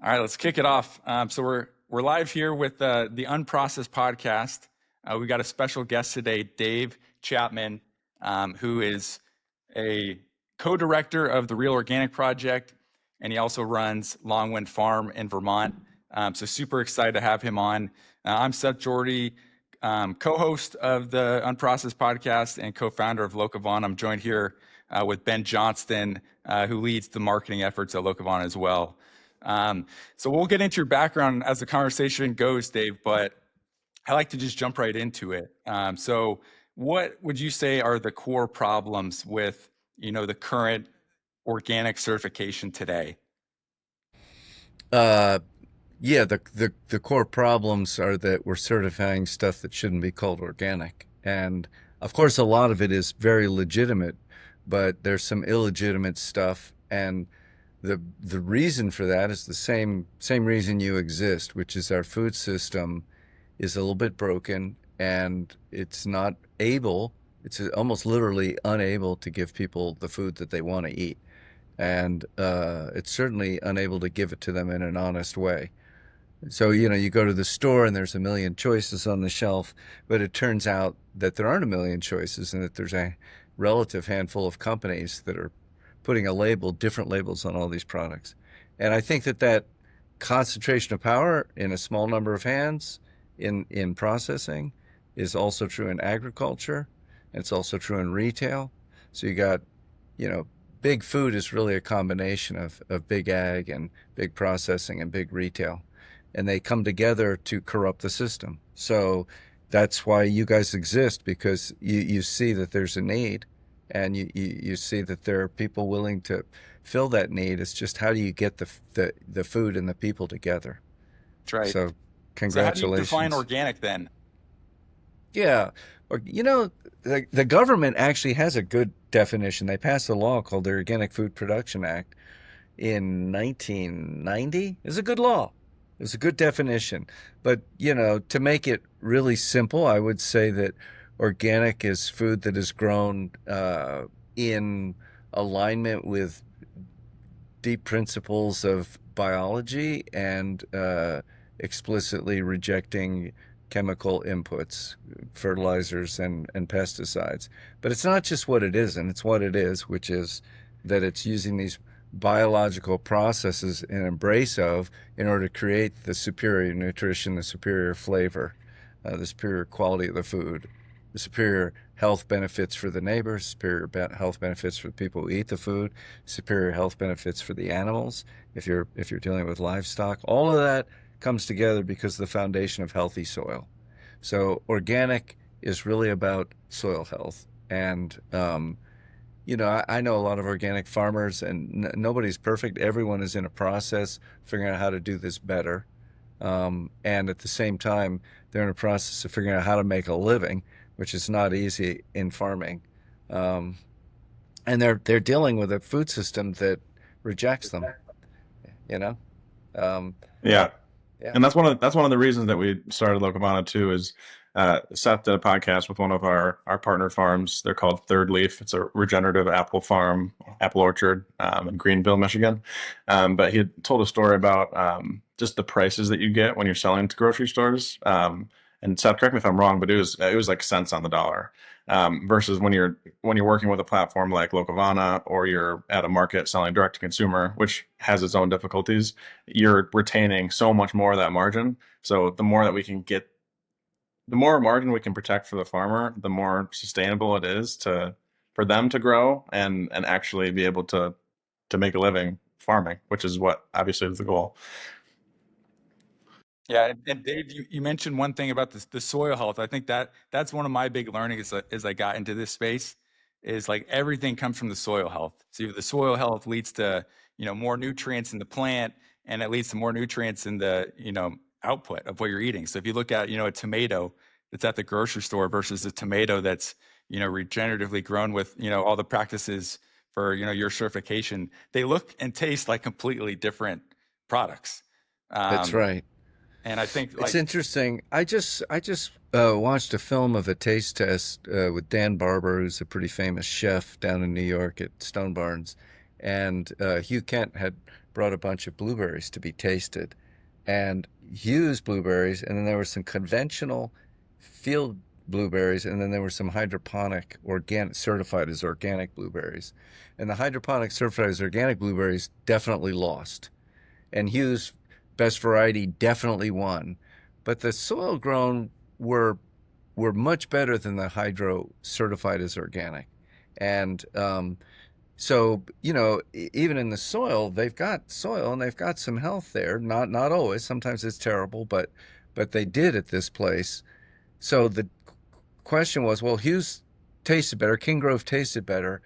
All right, let's kick it off. So we're live here with the Unprocessed podcast. We got a special guest today, Dave Chapman, who is a co-director of the Real Organic Project, and he also runs Longwind Farm in Vermont. So super excited to have him on. I'm Seth Jordy, co-host of the Unprocessed podcast and co-founder of Locavon. I'm joined here with Ben Johnston, who leads the marketing efforts at Locavon as well. So we'll get into your background as the conversation goes, Dave, but I like to just jump right into it. So what would you say are the core problems with, the current organic certification today? Yeah, the core problems are that we're certifying stuff that shouldn't be called organic. And of course, a lot of it is very legitimate, but there's some illegitimate stuff. And the reason for that is the same reason you exist, which is our food system is a little bit broken and it's almost literally unable to give people the food that they want to eat. And it's certainly unable to give it to them in an honest way. So, you go to the store and there's a million choices on the shelf, but it turns out that there aren't a million choices and that there's a relative handful of companies that are putting different labels on all these products. And I think that concentration of power in a small number of hands in processing is also true in agriculture. It's also true in retail. So you got, big food is really a combination of big ag and big processing and big retail. And they come together to corrupt the system. So that's why you guys exist, because you see that there's a need and you see that there are people willing to fill that need. It's just how do you get the food and the people together? That's right. So So how do you define congratulations. organic then? Yeah. The government actually has a good definition. They passed a law called the Organic Food Production Act in 1990. It's a good law. It's a good definition. But, to make it really simple, I would say that organic is food that is grown in alignment with deep principles of biology and explicitly rejecting chemical inputs, fertilizers and pesticides. But it's not just what it isn't, it's what it is, which is that it's using these biological processes in embrace of in order to create the superior nutrition, the superior flavor, the superior quality of the food, the superior health benefits for the neighbors, superior health benefits for the people who eat the food, superior health benefits for the animals. If you're dealing with livestock, all of that comes together because of the foundation of healthy soil. So organic is really about soil health. And I know a lot of organic farmers, and nobody's perfect. Everyone is in a process figuring out how to do this better. And at the same time, they're in a process of figuring out how to make a living, which is not easy in farming. Um, and they're dealing with a food system that rejects them. You know, um, Yeah, yeah, and that's one of the reasons that we started Locavana too. Is Seth did a podcast with one of our partner farms. They're called Third Leaf. It's a regenerative apple farm, apple orchard in Greenville, Michigan. But he had told a story about just the prices that you get when you're selling to grocery stores. And Seth, correct me if I'm wrong, but it was like cents on the dollar. Versus when you're working with a platform like Locavana, or you're at a market selling direct to consumer, which has its own difficulties, you're retaining so much more of that margin. So the more margin we can protect for the farmer, the more sustainable it is for them to grow and actually be able to make a living farming, which is what obviously is the goal. Yeah, and Dave, you mentioned one thing about the soil health. I think that's one of my big learnings as I got into this space, is like everything comes from the soil health. So the soil health leads to, more nutrients in the plant, and it leads to more nutrients in the, output of what you're eating. So if you look at, a tomato that's at the grocery store versus a tomato that's, regeneratively grown with, all the practices for, your certification, they look and taste like completely different products. that's Um, right. and I think It's like, interesting. I just watched a film of a taste test with Dan Barber, who's a pretty famous chef down in New York at Stone Barns, and Hugh Kent had brought a bunch of blueberries to be tasted, and Hughes blueberries, and then there were some conventional field blueberries, and then there were some hydroponic organic certified as organic blueberries. And the hydroponic certified as organic blueberries definitely lost. And Hughes best variety definitely won. But the soil grown were much better than the hydro certified as organic. And so, even in the soil, they've got soil and they've got some health there. Not always. Sometimes it's terrible, but they did at this place. So the question was, well, Hughes tasted better, King Grove tasted better,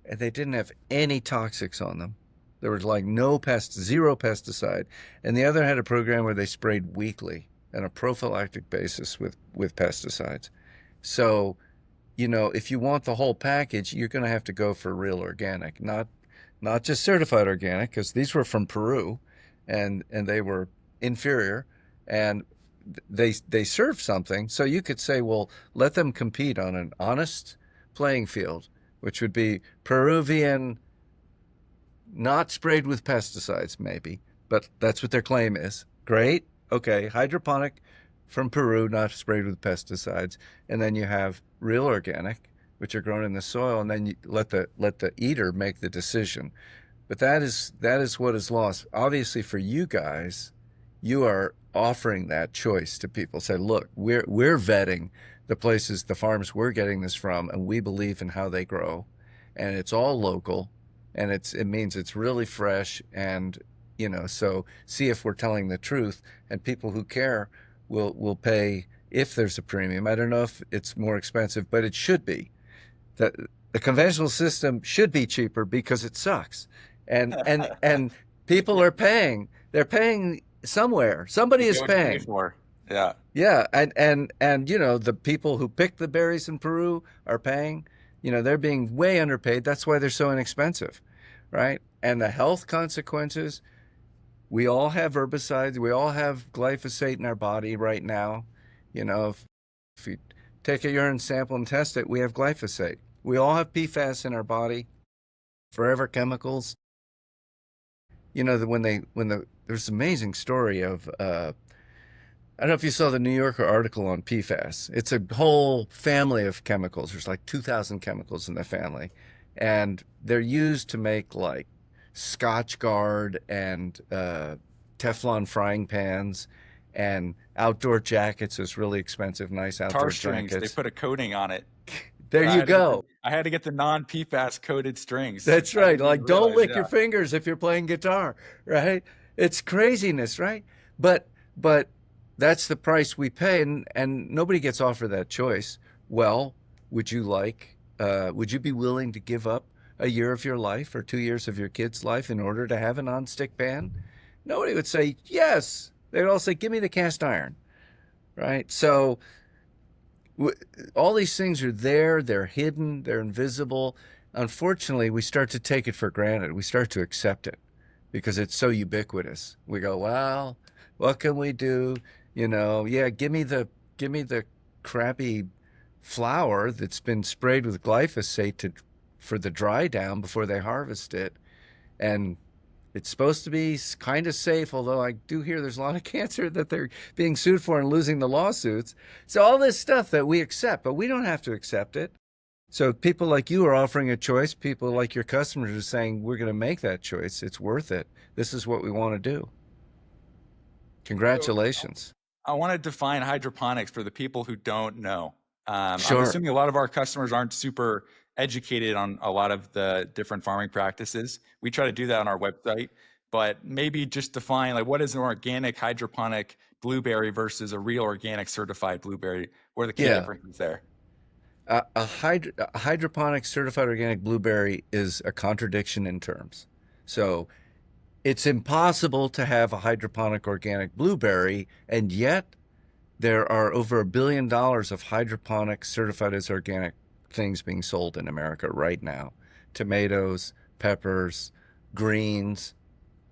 and they didn't have any toxics on them. There was like zero pesticide. And the other had a program where they sprayed weekly on a prophylactic basis with pesticides. So, if you want the whole package, you're going to have to go for real organic, not just certified organic, because these were from Peru, and they were inferior, and they serve something. So you could say, well, let them compete on an honest playing field, which would be Peruvian, not sprayed with pesticides, maybe, but that's what their claim is. Great. Okay. Hydroponic from Peru, not sprayed with pesticides. And then you have real organic, which are grown in the soil, and then you let the eater make the decision. But that is what is lost. Obviously, for you guys, you are offering that choice to people. Say, look, we're vetting the places, the farms we're getting this from, and we believe in how they grow, and it's all local, and it means it's really fresh, and so see if we're telling the truth, and people who care will pay if there's a premium. I don't know if it's more expensive, but it should be. The conventional system should be cheaper because it sucks, and people are paying. They're paying somewhere. Somebody is paying. For. Yeah. Yeah, and the people who pick the berries in Peru are paying. They're being way underpaid. That's why they're so inexpensive, right? And the health consequences. We all have herbicides. We all have glyphosate in our body right now. If you take a urine sample and test it, we have glyphosate. We all have PFAS in our body, forever chemicals. There's an amazing story of I don't know if you saw the New Yorker article on PFAS. It's a whole family of chemicals. There's like 2,000 chemicals in the family, and they're used to make like Scotch Guard and Teflon frying pans and outdoor jackets. Is really expensive, nice outdoor Tar strings. jackets. They put a coating on it. There you go. I had to get the non-PFAS coated strings. That's right. Like, don't lick your fingers if you're playing guitar, right? It's craziness, right? But that's the price we pay, and nobody gets offered that choice. Well, would you be willing to give up a year of your life or 2 years of your kid's life in order to have a nonstick pan? Nobody would say yes. They'd all say, give me the cast iron, right? So all these things are there, they're hidden, they're invisible. Unfortunately, we start to take it for granted. We start to accept it because it's so ubiquitous. We go, well, what can we do? Yeah, give me the crappy flour that's been sprayed with glyphosate for the dry down before they harvest it. And it's supposed to be kind of safe, although I do hear there's a lot of cancer that they're being sued for and losing the lawsuits. So all this stuff that we accept, but we don't have to accept it. So people like you are offering a choice. People like your customers are saying, we're going to make that choice. It's worth it. This is what we want to do. Congratulations. I want to define hydroponics for the people who don't know. Sure. I'm assuming a lot of our customers aren't super educated on a lot of the different farming practices. We try to do that on our website, but maybe just define like what is an organic hydroponic blueberry versus a real organic certified blueberry. What are the key differences there? A hydroponic certified organic blueberry is a contradiction in terms. So it's impossible to have a hydroponic organic blueberry, and yet there are over $1 billion of hydroponic certified as organic things being sold in America right now. Tomatoes, peppers, greens,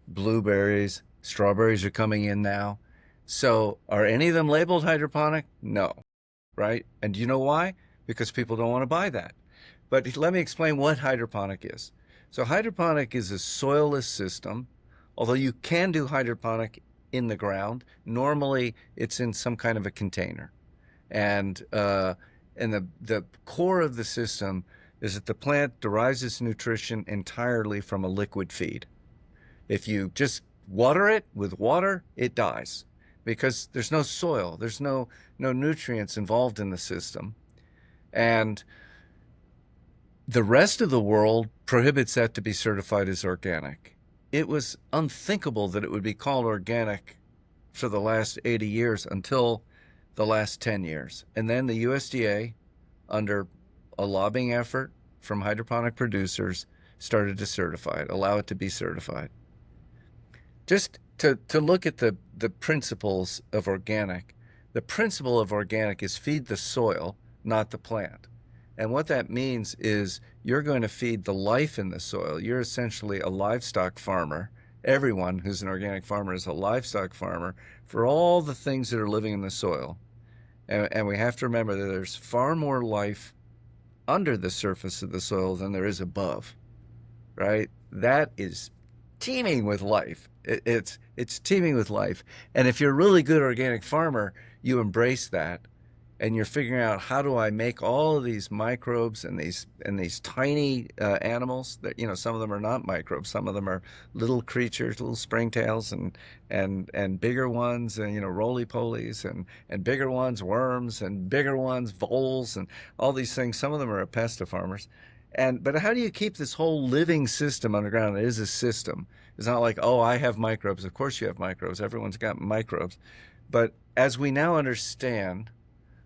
blueberries, strawberries are coming in now. So are any of them labeled hydroponic? No, right? And do you know why? Because people don't want to buy that. But let me explain what hydroponic is. So hydroponic is a soilless system. although you can do hydroponic in the ground, normally it's in some kind of a container. And the core of the system is that the plant derives its nutrition entirely from a liquid feed. If you just water it with water, it dies because there's no soil, there's no nutrients involved in the system. And the rest of the world prohibits that to be certified as organic. It was unthinkable that it would be called organic for the last 80 years until the last 10 years. And then the USDA, under a lobbying effort from hydroponic producers, started to certify it, allow it to be certified. Just to look at the principles of organic, the principle of organic is feed the soil, not the plant. And what that means is you're going to feed the life in the soil. You're essentially a livestock farmer. Everyone who's an organic farmer is a livestock farmer for all the things that are living in the soil. And we have to remember that there's far more life under the surface of the soil than there is above, right? That is teeming with life. It's teeming with life. And if you're a really good organic farmer, you embrace that. And you're figuring out, how do I make all of these microbes and these tiny animals that, some of them are not microbes, some of them are little creatures, little springtails, and bigger ones, and roly-polies, and bigger ones, worms, and bigger ones, voles, and all these things. Some of them are a pest to farmers. But how do you keep this whole living system underground? It is a system. It's not like, oh, I have microbes. Of course you have microbes. Everyone's got microbes. But as we now understand,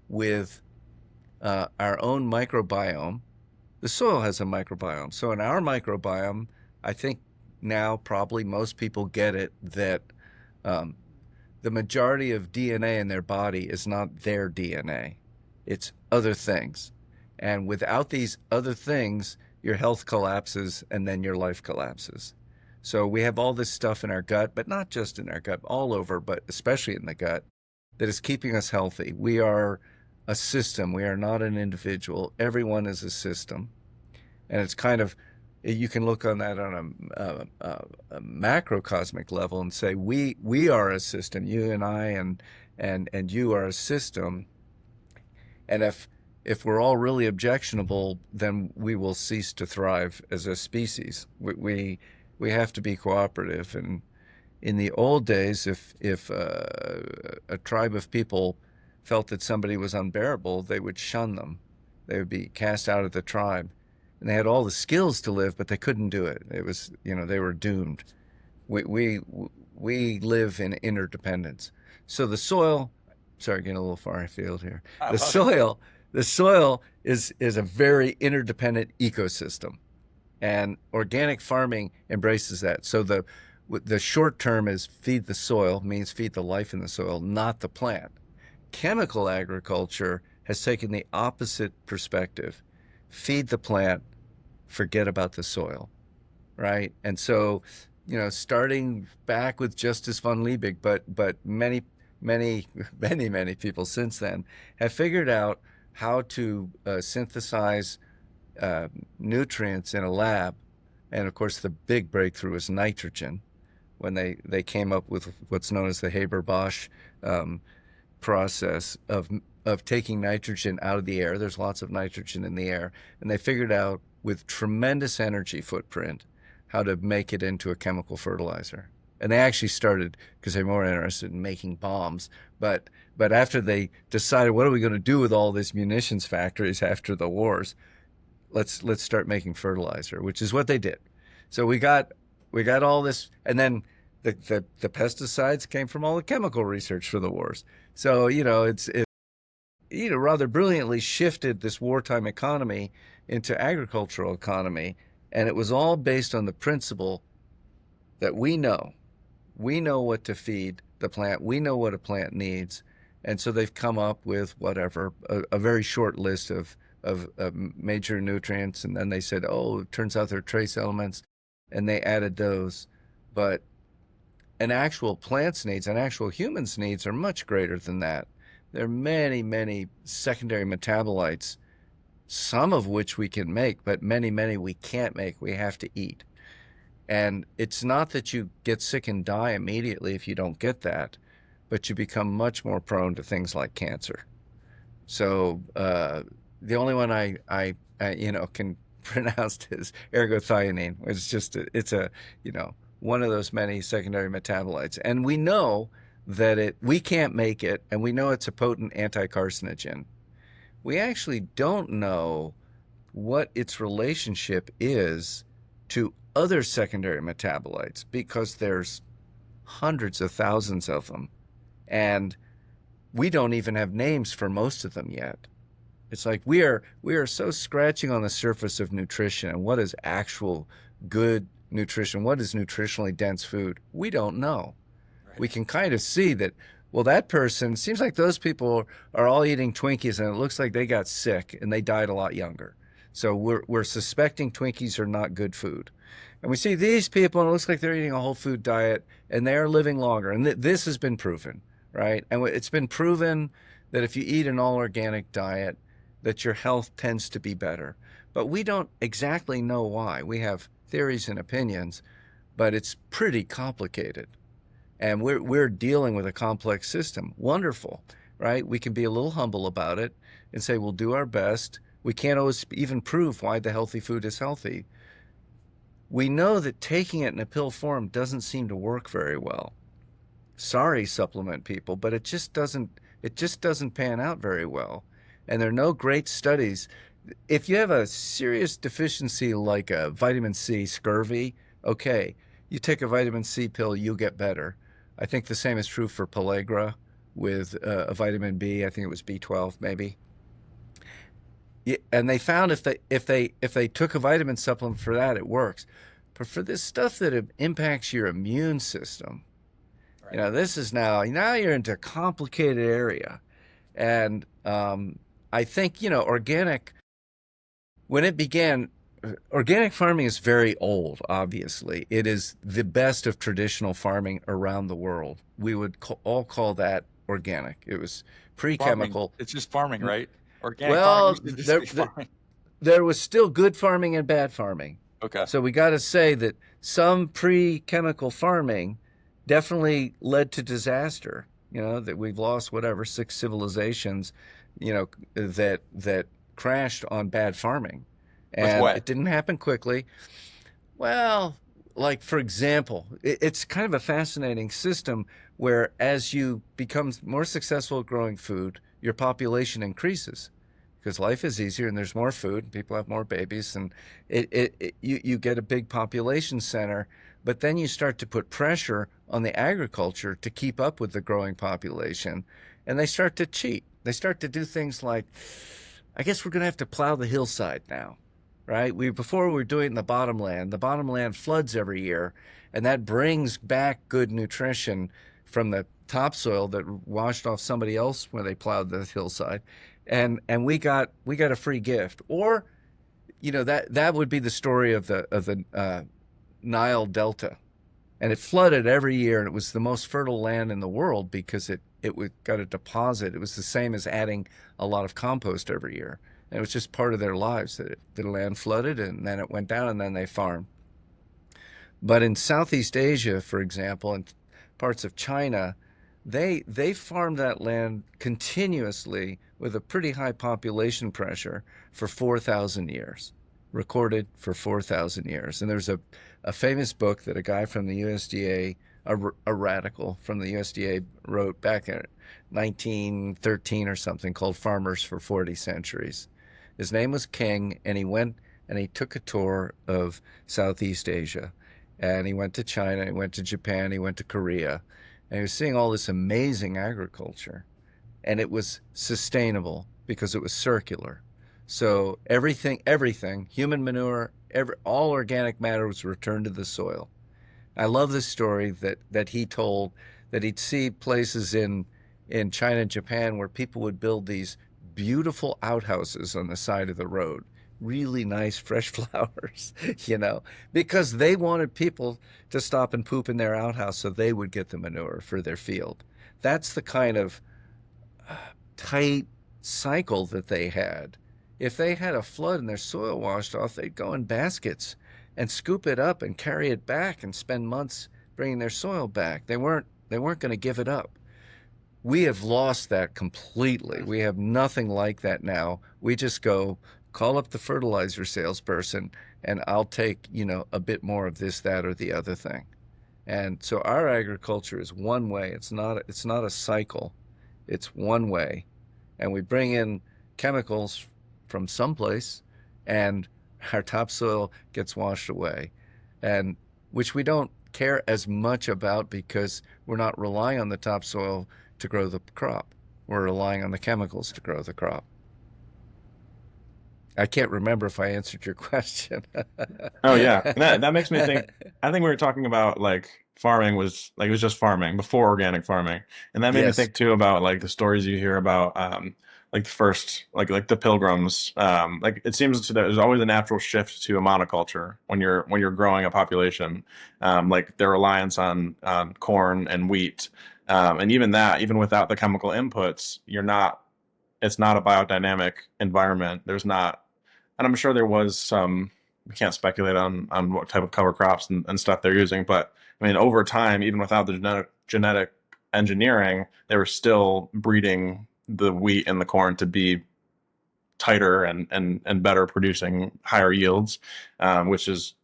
with our own microbiome, the soil has a microbiome. So in our microbiome, I think now probably most people get it that the majority of DNA in their body is not their DNA. It's other things. And without these other things, your health collapses and then your life collapses. So we have all this stuff in our gut, but not just in our gut, all over, but especially in the gut, that is keeping us healthy. We are a system. We are not an individual. Everyone is a system. And it's kind of, you can look on that on a macrocosmic level and say, we are a system. You and I and you are a system. And if we're all really objectionable, then we will cease to thrive as a species. We have to be cooperative. And in the old days, if a tribe of people felt that somebody was unbearable, they would shun them. They would be cast out of the tribe. And they had all the skills to live, but they couldn't do it. It was, they were doomed. We live in interdependence. So the soil, sorry, getting a little far afield here. The soil is a very interdependent ecosystem. And organic farming embraces that. So the short term is feed the soil, means feed the life in the soil, not the plant. Chemical agriculture has taken the opposite perspective. Feed the plant, forget about the soil, right? And so, starting back with Justus von Liebig, but many people since then have figured out how to synthesize nutrients in a lab. And of course, the big breakthrough is nitrogen, when they came up with what's known as the Haber-Bosch process of taking nitrogen out of the air. There's lots of nitrogen in the air. And they figured out with tremendous energy footprint how to make it into a chemical fertilizer. And they actually started because they're more interested in making bombs. But after they decided, what are we going to do with all these munitions factories after the wars? Let's start making fertilizer, which is what they did. So we got all this, and then the pesticides came from all the chemical research for the wars. So, it's rather brilliantly shifted this wartime economy into agricultural economy. And it was all based on the principle that we know what to feed the plant. We know what a plant needs. And so they've come up with a very short list of major nutrients. And then they said, oh, it turns out they're trace elements. And they added those. But an actual plant's needs and actual humans' needs are much greater than that. There are many, many secondary metabolites, some of which we can make, but many, many we can't make. We have to eat. And it's not that you get sick and die immediately if you don't get that, but you become much more prone to things like cancer. So the only one I can pronounce is ergothioneine. It's a one of those many secondary metabolites, and we know that we can't make it, and we know it's a potent anti-carcinogen. We actually don't know what its relationship is to other secondary metabolites because there's hundreds of thousands of them, and we don't even have names for most of them yet. It's like we are so scratching on the surface of nutrition and what is actual good nutrition, what is nutritionally dense food. We don't know. Right. We can kind of see that, well, that person seems like those people are all eating Twinkies and it looks like they got sick and they died a lot younger. So we're suspecting Twinkies are not good food. And we see these people and it looks like they're eating a whole food diet and they're living longer. And this has been proven, right? And it's been proven that if you eat an all organic diet, that your health tends to be better. But we don't exactly know why. We have theories and opinions, but it's pretty complicated. And we're dealing with a complex system. Wonderful, right? We can be a little humble about it and say we'll do our best. We can't always even prove why the healthy food is healthy. We know that taking it in a pill form doesn't seem to work very well. Sorry, supplement people, but it just doesn't pan out very well. And there are no great studies. If you have a serious deficiency like a vitamin C, scurvy, okay, you take a vitamin C pill, you'll get better. I think the same is true for pellagra with a vitamin B. I think it was B12 maybe. And they found if they took a vitamin supplement for that, it works. But for this stuff that impacts your immune system, Right. this is now you're into a complicated area. And I think, when it began, organic farming is very old, obviously. It is the best of traditional farming around the world. We would all call that organic. It was Farming. pre-chemical. It's just farming, right? Organic farming Well, used to just be farming. there was still good farming and bad farming. Okay. So we got to say that some pre-chemical farming definitely led to disaster. That we've lost 6 civilizations, that crashed on bad farming. With And what? it didn't happen quickly. Well, like for example, it's kind of a fascinating system where as you become more successful at growing food, your population increases because life is easier and there's more food and people have more babies and you get a big population center, but then you start to put pressure on the agriculture to keep up with the growing population and they start to cheat. They start to do things like, I guess we're going to have to plow the hillside now, right? Before we were doing the bottomland. The bottomland floods every year and that brings back good nutrition from the topsoil that washed off somebody else when they plowed the hillside. And we got a free gift. Or that would be the story of the Nile Delta, and it flooded every year, and it was the most fertile land in the world because it got a deposit. It was the same as adding a lot of compost every year, and it was just part of their lives that the land flooded and then it went down and then they farmed. But in Southeast Asia, for example, and parts of China, they farmed that land continuously with a pretty high population pressure for 4,000 years, recorded for 4,000 years. And there's a famous book that a guy from the USDA, a radical from the USDA, wrote back in 1913 or something called Farmers for 40 Centuries. His name was King, and he went and he took a tour of Southeast Asia. And he went to China, he went to Japan, he went to Korea, and he was seeing all this amazing agriculture. And it was sustainable because it was circular. So everything, human manure, all organic matter was returned to the soil. I love this story that he told, that he'd see places in China and Japan where people would build these beautiful outhouses on the side of the road, really nice fresh flowers, because they wanted people to stop and poop in their outhouse so they would get the manure for their field. That's the kind of tight cycle that they had. If they had a flood and their soil washed off, they'd go in baskets and scoop it up and carry it back and spend months bringing their soil back. They weren't going to give it up. We have lost that completely. We have nothing like that now. We just go call up the fertilizer salesperson and I'll take, a bit more of this, that, or the other thing. And so our agriculture is one way. It's not a cycle. It's one way. And we bring in chemicals from someplace and our topsoil gets washed away. And which we don't care as much about because we're not relying on the topsoil to grow the crop. We're relying on the chemicals to grow the crop. I can't remember if I answered your question. Oh yeah, and that makes me think. I think we were talking about like farming was like it was just farming before organic farming, and that made me Yes. think too about like the stories you hear about like the first like the pilgrims. Like it seems that there's always a natural shift to a monoculture when you're growing a population. Like their reliance on corn and wheat, and even that, even without the chemical inputs, you're not. It's not a biodynamic environment. There's not, and I'm sure there was some. We can't speculate on what type of cover crops and stuff they're using, but I mean, over time, even without the genetic engineering, they were still breeding the wheat and the corn to be tighter and better, producing higher yields, which is,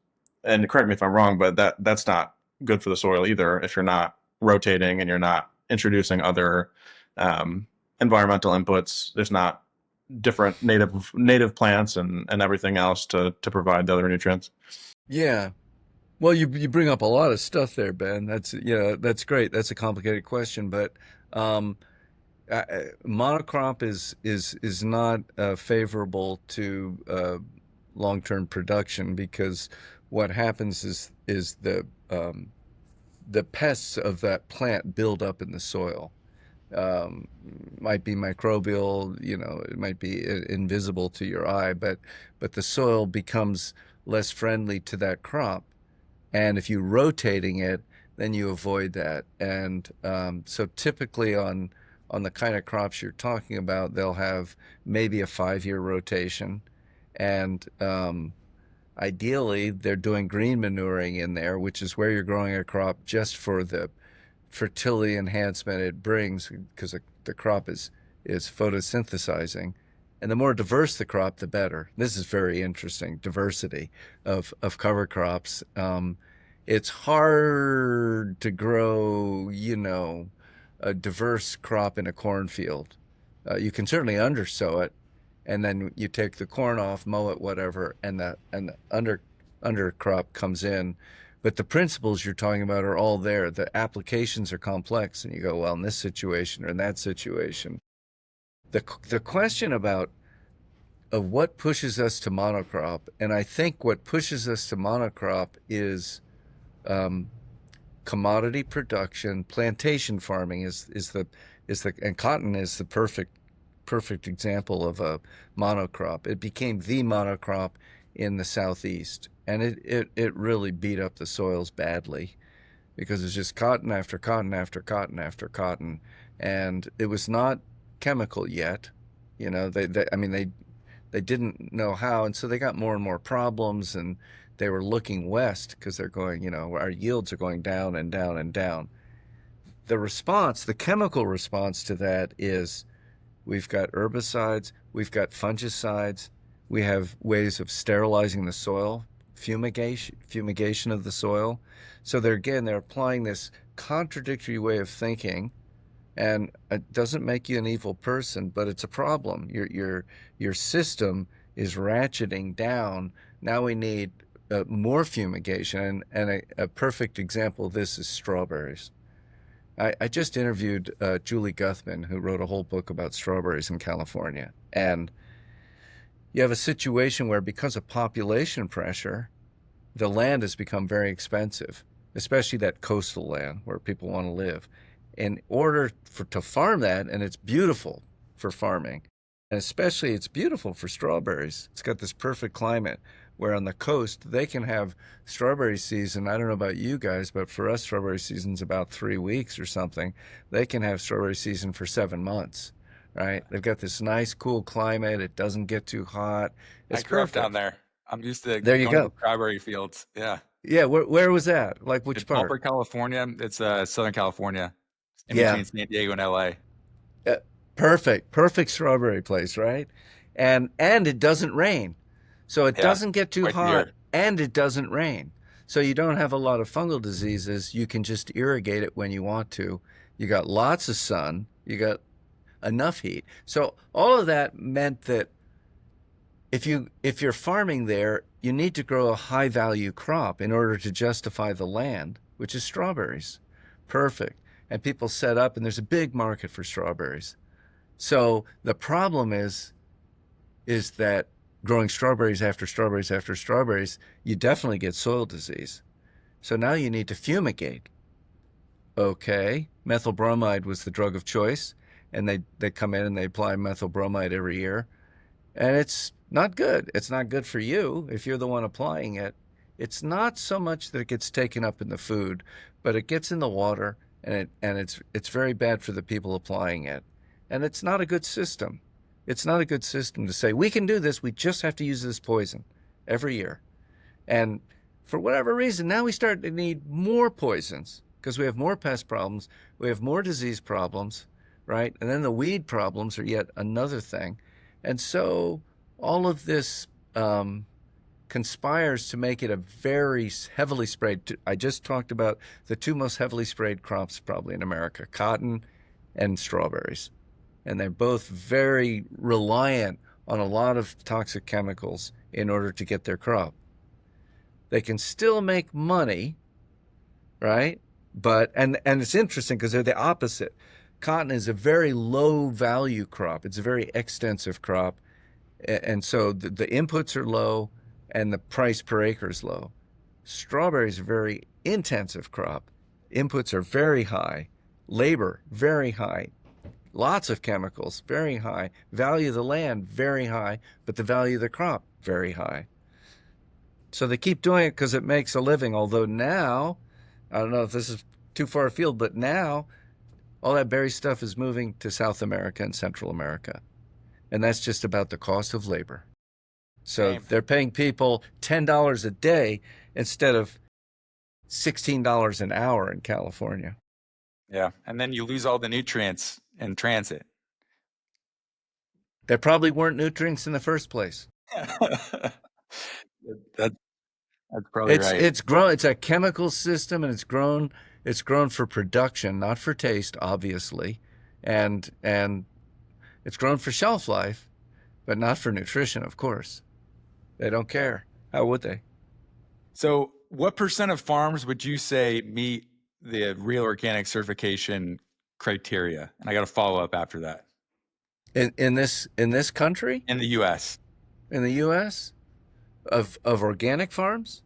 and correct me if I'm wrong, but that's not good for the soil either if you're not rotating and you're not introducing other um, environmental inputs. There's not different native plants and everything else to provide the other nutrients. Yeah. Well, you bring up a lot of stuff there, Ben. That's great. That's a complicated question, but um, monocrop is not favorable to long-term production because what happens is the pests of that plant build up in the soil. Um, might be microbial, it might be invisible to your eye, but the soil becomes less friendly to that crop. And if you're rotating it, then you avoid that. And so typically on the kind of crops you're talking about, they'll have maybe a 5-year rotation. And ideally, they're doing green manuring in there, which is where you're growing a crop just for the fertility enhancement it brings because the crop is photosynthesizing. And the more diverse the crop, the better. This is very interesting, diversity of cover crops. It's hard to grow, a diverse crop in a cornfield. You can certainly undersow it, and then you take the corn off, mow it, whatever, and the undercrop comes in. But the principles you're talking about are all there. The applications are complex, and you go, well, in this situation or in that situation. The question about of what pushes us to monocrop, and I think what pushes us to monocrop is um, commodity production. Plantation farming is the and cotton is the perfect example of a monocrop. It became the monocrop in the southeast, and it really beat up the soils badly because it's just cotton after cotton after cotton after cotton, and it was not chemical yet. I mean they didn't know how, and so they got more and more problems, and they were looking west because they're going, our yields are going down and down and down. The chemical response to that is we've got herbicides, we've got fungicides, we have ways of sterilizing the soil, fumigation of the soil. So they're applying this contradictory way of thinking, and it doesn't make you an evil person, but it's a problem. Your system is ratcheting down. Now we need more fumigation, and a perfect example of this is strawberries. I just interviewed Julie Guthman, who wrote a whole book about strawberries in California. And you have a situation where, because of population pressure, the land has become very expensive, especially that coastal land where people want to live. In order to farm that, and it's beautiful for farming, and especially it's beautiful for strawberries. It's got this perfect climate where on the coast they can have strawberry season. I don't know about you guys, but for us, strawberry season's about 3 weeks or something. They can have strawberry season for 7 months, right? They've got this nice, cool climate. It doesn't get too hot. I It's grew up down perfect. there. I'm used to There you going to the go. strawberry fields. Yeah. Yeah, where was that? Like In which part? Palmer, California. It's Southern California, in Yeah, between San Diego and LA. uh, perfect strawberry place, right? And it doesn't rain, so it Yeah. doesn't get too Quite the hot, year. and it doesn't rain, so you don't have a lot of fungal diseases. You can just irrigate it when you want to. You got lots of sun. You got enough heat. So all of that meant that if you're farming there, you need to grow a high value crop in order to justify the land, which is strawberries. Perfect. And people set up, and there's a big market for strawberries. So the problem is that growing strawberries after strawberries after strawberries, you definitely get soil disease. So now you need to fumigate. Okay, methyl bromide was the drug of choice, and they come in and they apply methyl bromide every year. And it's not good. It's not good for you if you're the one applying it. It's not so much that it gets taken up in the food, but it gets in the water, and it's very bad for the people applying it. And it's not a good system. It's not a good system to say we can do this. We just have to use this poison every year. And for whatever reason, now we start to need more poisons because we have more pest problems, we have more disease problems, right? And then the weed problems are yet another thing. And so all of this conspires to make it a very heavily sprayed. I just talked about the two most heavily sprayed crops probably in America, cotton and strawberries. And they're both very reliant on a lot of toxic chemicals in order to get their crop. They can still make money, right? But and it's interesting because they're the opposite. Cotton is a very low value crop. It's a very extensive crop, and so the inputs are low, and the price per acre is low. Strawberries are a very intensive crop. Inputs are very high, labor very high, lots of chemicals very high, value of the land very high, but the value of the crop very high. So they keep doing it because it makes a living. Although now, I don't know if this is too far afield, but now all that berry stuff is moving to South America and Central America. And that's just about the cost of labor. So Same. they're paying people $10 a day instead of $16 an hour in California. Yeah. And then you lose all the nutrients in transit. There probably weren't nutrients in the first place. that, that's probably right. It's grown. It's a chemical system, and it's grown for production, not for taste, obviously, and it's grown for shelf life, but not for nutrition, of course. They don't care. How would they? So what percent of farms would you say meet the real organic certification criteria? And I got a follow up after that. In this country, In the US, in the U.S., of organic farms,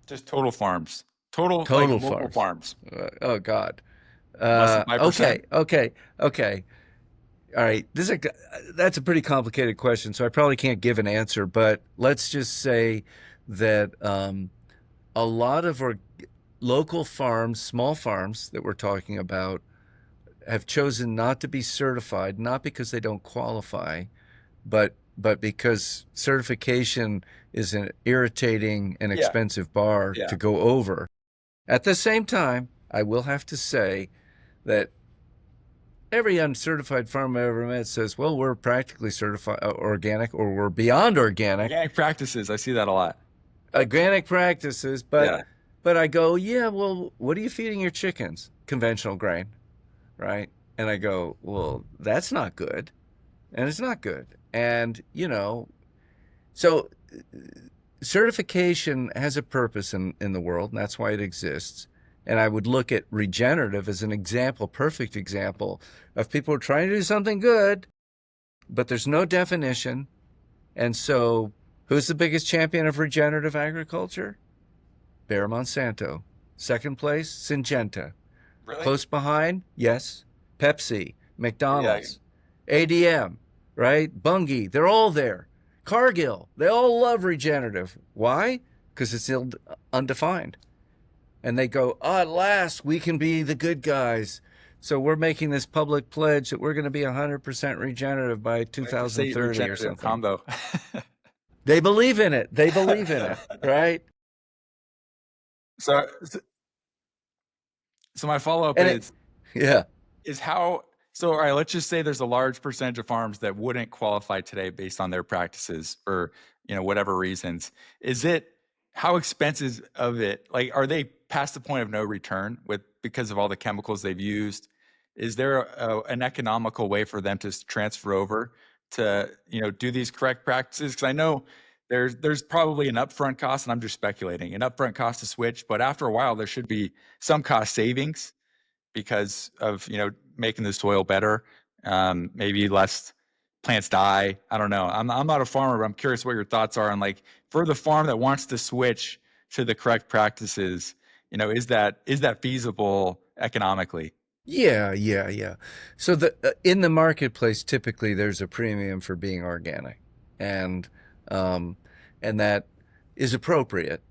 just total farms, total total like local farms, oh God. less than 5%. Okay. All right. That's a pretty complicated question, so I probably can't give an answer. But let's just say that a lot of our local farms, small farms that we're talking about, have chosen not to be certified, not because they don't qualify, but because certification is an irritating and Yeah. expensive bar Yeah. to go over. At the same time, I will have to say that every uncertified farmer I ever met says, well, we're practically certified organic, or we're beyond organic. Organic practices, I see that a lot. Organic practices, Yeah. but I go, yeah, well, what are you feeding your chickens? Conventional grain, right? And I go, well, that's not good. And it's not good. And, so certification has a purpose in the world, and that's why it exists. And I would look at regenerative as an example, perfect example of people who are trying to do something good, but there's no definition. And so who's the biggest champion of regenerative agriculture? Bayer Monsanto. Second place, Syngenta. Really? Close behind, yes, Pepsi, McDonald's, ADM, right? Bunge, they're all there. Cargill, they all love regenerative. Why? Because it's undefined. And they go, oh, at last we can be the good guys. So we're making this public pledge that we're going to be 100% regenerative by 2030 or something. Combo. They believe in it. They believe in it, right? So, so my follow up And it, yeah, is how, so all right, let's just say there's a large percentage of farms that wouldn't qualify today based on their practices for, whatever reasons. Is it, how expensive of it, like, are they past the point of no return with, because of all the chemicals they've used? Is there an economical way for them to transfer over to, do these correct practices? Because I know there's probably an upfront cost, and I'm just speculating, an upfront cost to switch, but after a while there should be some cost savings because of, making the soil better. Maybe less plants die. I don't know. I'm not a farmer, but I'm curious what your thoughts are on, like, for the farm that wants to switch to the correct practices. Is that feasible economically? yeah, yeah, yeah. So the in the marketplace, typically there's a premium for being organic, and um, and that is appropriate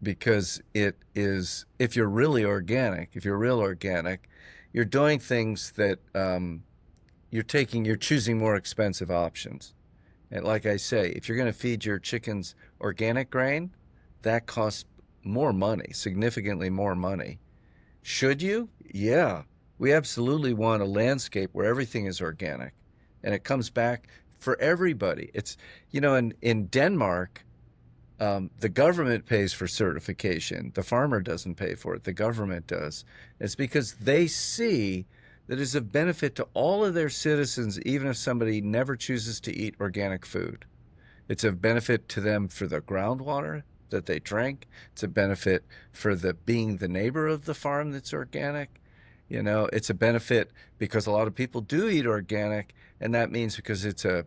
because it is, if you're really organic, if you're real organic, you're doing things that you're choosing more expensive options. And like I say, if you're going to feed your chickens organic grain, that costs more money, significantly more money. Should you? Yeah. We absolutely want a landscape where everything is organic and it comes back for everybody. It's, in Denmark, the government pays for certification. The farmer doesn't pay for it. The government does. It's because they see that it's of benefit to all of their citizens, even if somebody never chooses to eat organic food. It's a benefit to them for the groundwater that they drink. It's a benefit for the being the neighbor of the farm that's organic. It's a benefit because a lot of people do eat organic, and that means because it's a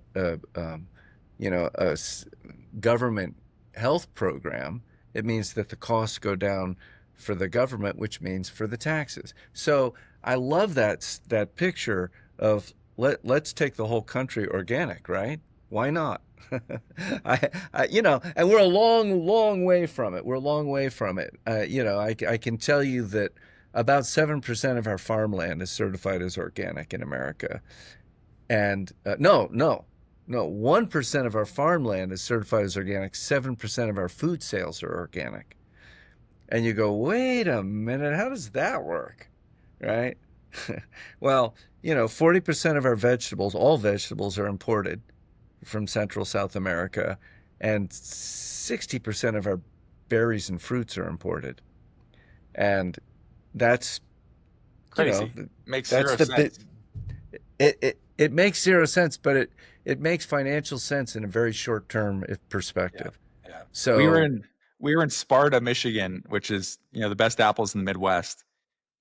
government health program, it means that the costs go down for the government, which means for the taxes. So I love that picture of let's take the whole country organic, right? Why not? And we're a long, long way from it. We're a long way from it. I can tell you that about 7% of our farmland is certified as organic in America. And no, 1% of our farmland is certified as organic. 7% of our food sales are organic. And you go, wait a minute, how does that work? Right? Well, 40% of our vegetables, all vegetables, are imported from Central South America, and 60% of our berries and fruits are imported. And that's, you know, Crazy. Makes that's zero the bit. sense. It makes zero sense, but it makes financial sense in a very short term Yeah. perspective. Yeah. We were So, in we were in Sparta, Michigan, which is, the best apples in the Midwest.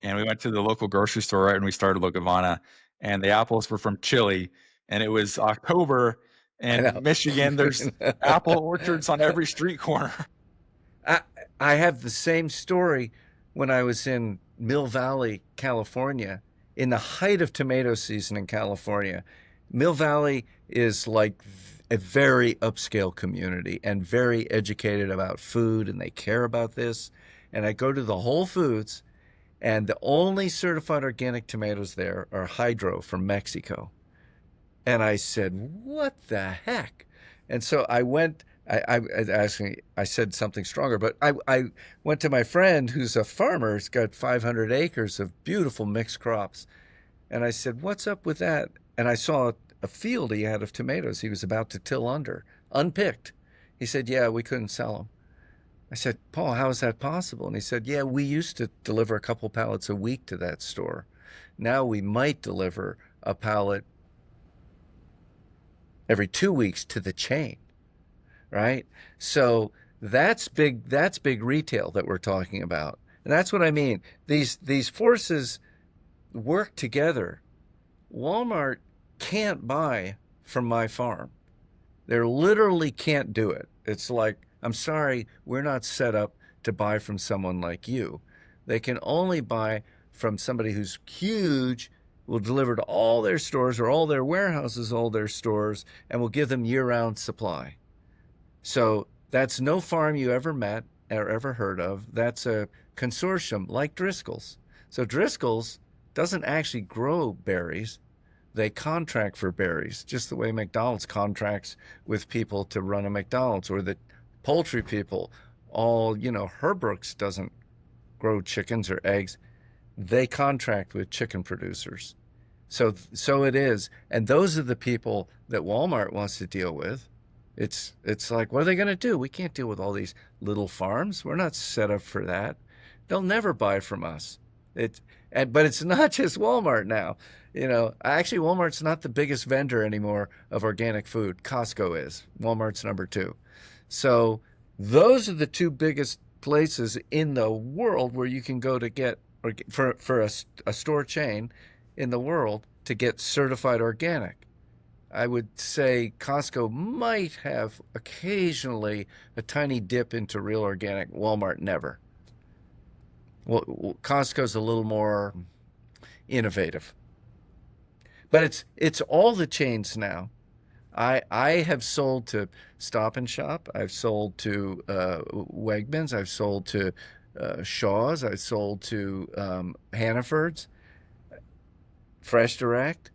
And we went to the local grocery store right when we started Locavana, and the apples were from Chile, and it was October. I And know. Michigan, there's apple orchards on every street corner. I, I have the same story when I was in Mill Valley, California, in the height of tomato season in California. Mill Valley is like a very upscale community and very educated about food, and they care about this. And I go to the Whole Foods, and the only certified organic tomatoes there are Hydro from Mexico. And I said, "What the heck?" And so I went. I said something stronger, but I went to my friend who's a farmer. He's got 500 acres of beautiful mixed crops, and I said, "What's up with that?" And I saw a field he had of tomatoes he was about to till under, unpicked. He said, "Yeah, we couldn't sell them." I said, "Paul, how is that possible?" And he said, "Yeah, we used to deliver a couple pallets a week to that store. Now we might deliver a pallet every 2 weeks to the chain, right?" So that's big retail that we're talking about. And that's what I mean. These forces work together. Walmart can't buy from my farm. They literally can't do it. It's like, I'm sorry, we're not set up to buy from someone like you. They can only buy from somebody who's huge, will deliver to all their stores or all their warehouses, all their stores, and will give them year-round supply. So that's no farm you ever met or ever heard of. That's a consortium like Driscoll's. So Driscoll's doesn't actually grow berries. they contract for berries, just the way McDonald's contracts with people to run a McDonald's, or the poultry people. All, Herbrooks doesn't grow chickens or eggs. They contract with chicken producers. So it is. And those are the people that Walmart wants to deal with. It's like, what are they going to do? We can't deal with all these little farms. We're not set up for that. They'll never buy from us. But it's not just Walmart now. Actually, Walmart's not the biggest vendor anymore of organic food. Costco is. Walmart's number two. So those are the two biggest places in the world where you can go to get, or for a store chain in the world, to get certified organic. I would say Costco might have occasionally a tiny dip into real organic. Walmart never. Well, Costco's a little more innovative, but it's all the chains now. I have sold to Stop and Shop. I've sold to Wegmans. I've sold to Shaw's. I've sold to Hannaford's, Fresh Direct.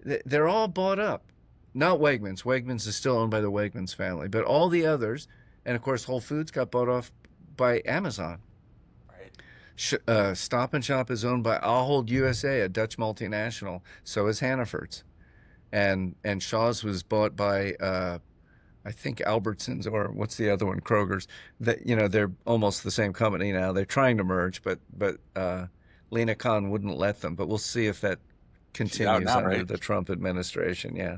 They're all bought up. Not Wegmans. Wegmans is still owned by the Wegmans family, but all the others, and of course Whole Foods got bought off by Amazon. Stop and Shop is owned by Ahold USA, a Dutch multinational. So is Hannaford's, and Shaw's was bought by I think Albertsons, or what's the other one, Kroger's. That they're almost the same company now. They're trying to merge, but Lena Khan wouldn't let them. But we'll see if that continues now, under right? the Trump administration. Yeah.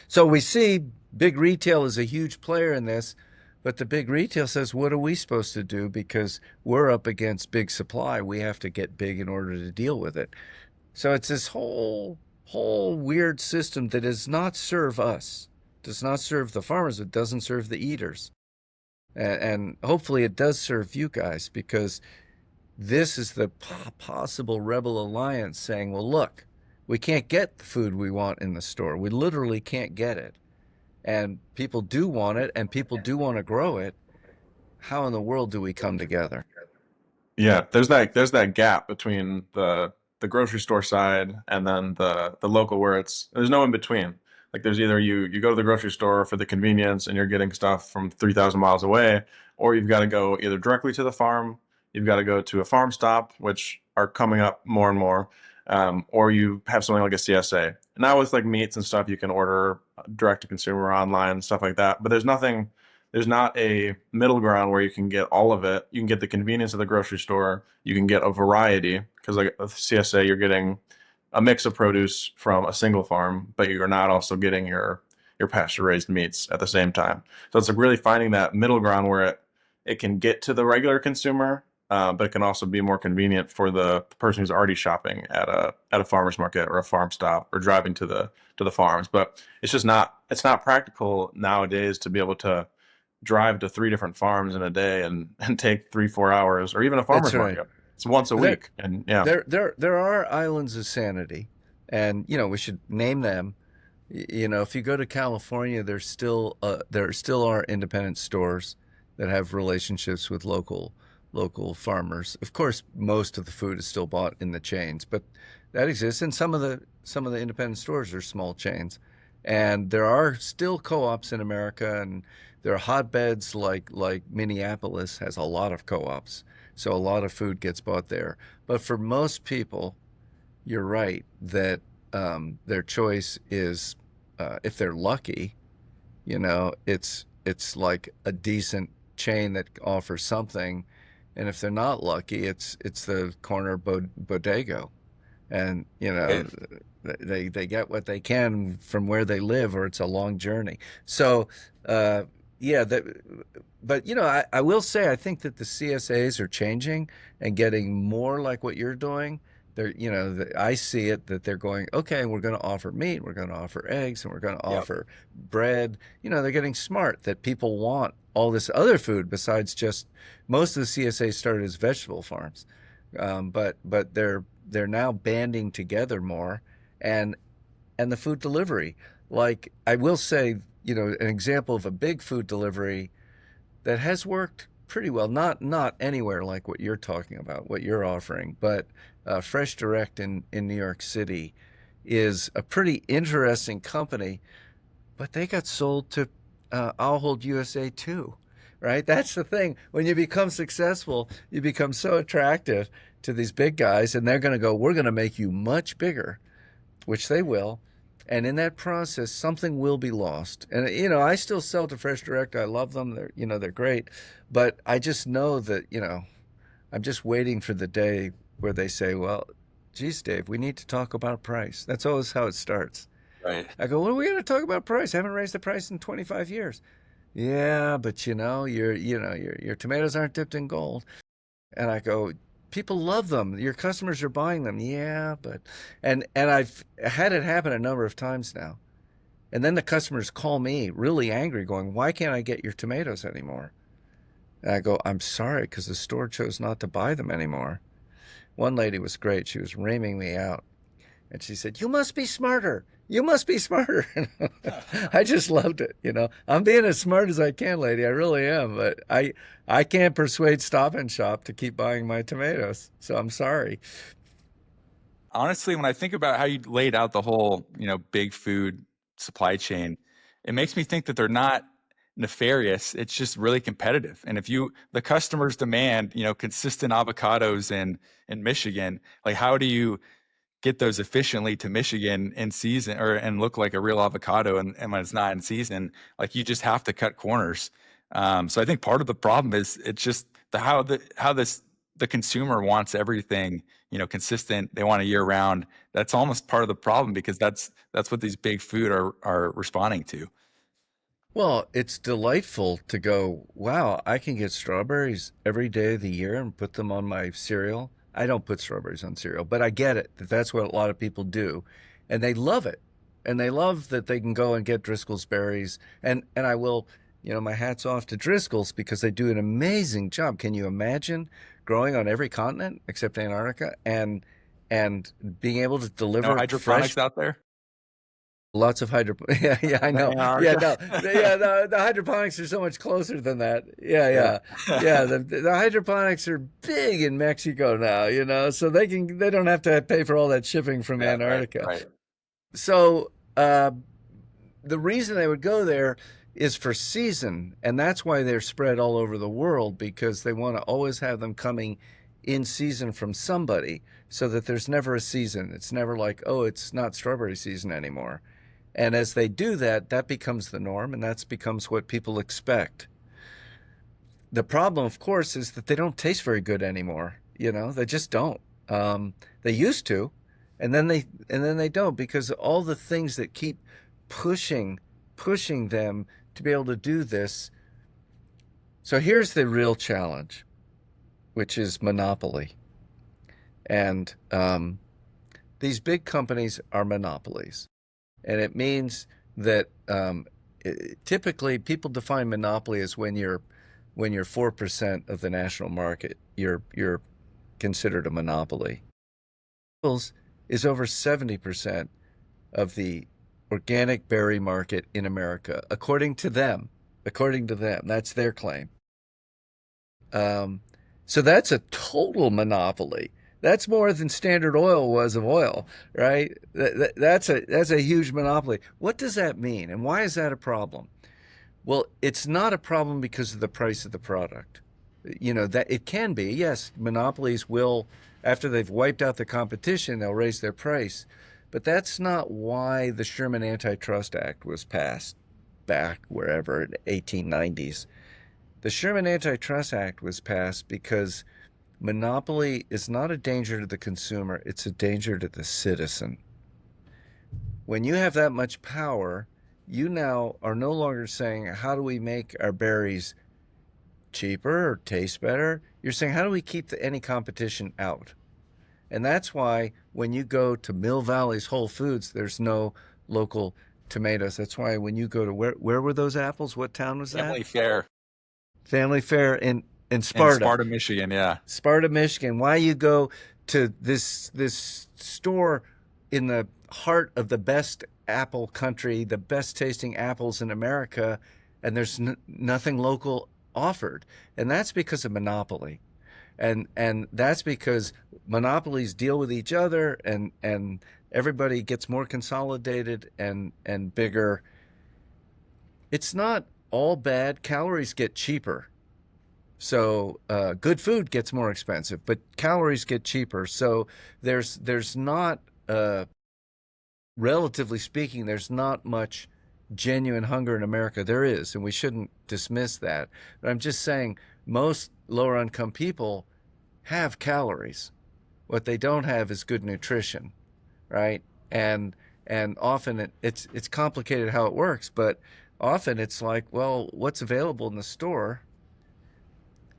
So we see big retail is a huge player in this, but the big retail says, what are we supposed to do? Because we're up against big supply. We have to get big in order to deal with it. So it's this whole weird system that does not serve us, does not serve the farmers. It doesn't serve the eaters. And hopefully it does serve you guys, because this is the possible rebel alliance saying, well, look, we can't get the food we want in the store. We literally can't get it. And people do want it, and people do want to grow it. How in the world do we come together? Yeah, there's that gap between the grocery store side and then the local, where there's no in between. Like, there's either you go to the grocery store for the convenience and you're getting stuff from 3,000 miles away, or you've got to go either directly to the farm, you've got to go to a farm stop, which are coming up more and more, or you have something like a CSA. Now with like meats and stuff, you can order direct to consumer online and stuff like that. But there's not a middle ground where you can get all of it. You can get the convenience of the grocery store. You can get a variety, because like a CSA, you're getting a mix of produce from a single farm, but you're not also getting your pasture raised meats at the same time. So it's like really finding that middle ground where it can get to the regular consumer, but it can also be more convenient for the person who's already shopping at a farmer's market or a farm stop, or driving to the farms. But it's not practical nowadays to be able to drive to 3 different farms in a day and take 3-4 hours, or even a farmer's That's right. market. It's once a week. And yeah. There are islands of sanity, and we should name them. If you go to California, there still are independent stores that have relationships with local farmers. Of course, most of the food is still bought in the chains, but that exists. And some of the independent stores are small chains, and there are still co-ops in America, and there are hotbeds like Minneapolis has a lot of co-ops. So a lot of food gets bought there. But for most people, you're right that their choice is, if they're lucky, it's like a decent chain that offers something, and if they're not lucky, it's the corner bodega, and they get what they can from where they live, or it's a long journey. So yeah, but I will say, I think that the CSAs are changing and getting more like what you're doing. I see it that they're going, okay, we're going to offer meat, we're going to offer eggs, and we're going to offer bread. They're getting smart that people want all this other food besides just, most of the CSAs started as vegetable farms, but they're now banding together more, and the food delivery. Like, I will say, an example of a big food delivery that has worked pretty well, not anywhere like what you're talking about, what you're offering, but Fresh Direct in New York City is a pretty interesting company, but they got sold to I'll Hold USA too, right? That's the thing. When you become successful, you become so attractive to these big guys, and they're going to go, we're going to make you much bigger, which they will. And in that process, something will be lost. And I still sell to Fresh Direct. I love them. They're great. But I just know that, I'm just waiting for the day where they say, well, geez, Dave, we need to talk about price. That's always how it starts. Right. I go, what are we going to talk about price? I haven't raised the price in 25 years. Yeah, but your tomatoes aren't dipped in gold. And I go, people love them. Your customers are buying them. Yeah, but and I've had it happen a number of times now. And then the customers call me really angry, going, why can't I get your tomatoes anymore? And I go, I'm sorry, because the store chose not to buy them anymore. One lady was great. She was reaming me out. And she said, you must be smarter. You must be smarter. I just loved it. I'm being as smart as I can, lady. I really am. But I can't persuade Stop and Shop to keep buying my tomatoes. So I'm sorry. Honestly, when I think about how you laid out the whole, big food supply chain, it makes me think that they're not nefarious. It's just really competitive. And if the customers demand, consistent avocados in Michigan, like how do you get those efficiently to Michigan in season and look like a real avocado and when it's not in season, like you just have to cut corners. So I think part of the problem is it's just the consumer wants everything, consistent. They want a year round. That's almost part of the problem because that's what these big food are responding to. Well, it's delightful to go, wow, I can get strawberries every day of the year and put them on my cereal. I don't put strawberries on cereal, but I get it that that's what a lot of people do. And they love it. And they love that they can go and get Driscoll's berries. And I will, my hat's off to Driscoll's because they do an amazing job. Can you imagine growing on every continent except Antarctica and being able to No deliver fresh. hydroponics out there? Lots of Yeah, I know. Yeah, no, the hydroponics are so much closer than that. Yeah, Yeah. yeah. The hydroponics are big in Mexico now, so they don't have to pay for all that shipping from Yeah, right, Antarctica. right. So the reason they would go there is for season, and that's why they're spread all over the world because they want to always have them coming in season from somebody, so that there's never a season. It's never like, oh, it's not strawberry season anymore. And as they do that, that becomes the norm, and that becomes what people expect. The problem, of course, is that they don't taste very good anymore. They just don't. They used to, and then they don't because all the things that keep pushing them to be able to do this. So here's the real challenge, which is monopoly. And these big companies are monopolies. And it means that typically people define monopoly as when you're 4% of the national market, you're considered a monopoly. Is over 70% of the organic berry market in America, according to them. That's their claim. So that's a total monopoly. That's more than Standard Oil was of oil, right? That's a huge monopoly. What does that mean, and why is that a problem? Well, it's not a problem because of the price of the product. That it can be. Yes, monopolies will, after they've wiped out the competition, they'll raise their price. But that's not why the Sherman Antitrust Act was passed back wherever in the 1890s. The Sherman Antitrust Act was passed because monopoly is not a danger to the consumer, it's a danger to the citizen. When you have that much power, you now are no longer saying, how do we make our berries cheaper or taste better? You're saying, how do we keep any competition out? And that's why when you go to Mill Valley's Whole Foods, there's no local tomatoes. That's why when you go to where were those apples? What town was that? Family Fare Family Fare in in Sparta. Sparta, Michigan. Yeah. Sparta, Michigan. Why you go to this store in the heart of the best apple country, the best tasting apples in America, and there's nothing local offered. And that's because of monopoly. And that's because monopolies deal with each other, and everybody gets more consolidated and bigger. It's not all bad. Calories get cheaper. So good food gets more expensive, but calories get cheaper. So there's not, relatively speaking, there's not much genuine hunger in America. There is, and we shouldn't dismiss that. But I'm just saying most lower income people have calories. What they don't have is good nutrition, right? And and often it's complicated how it works, but often it's like, well, what's available in the store?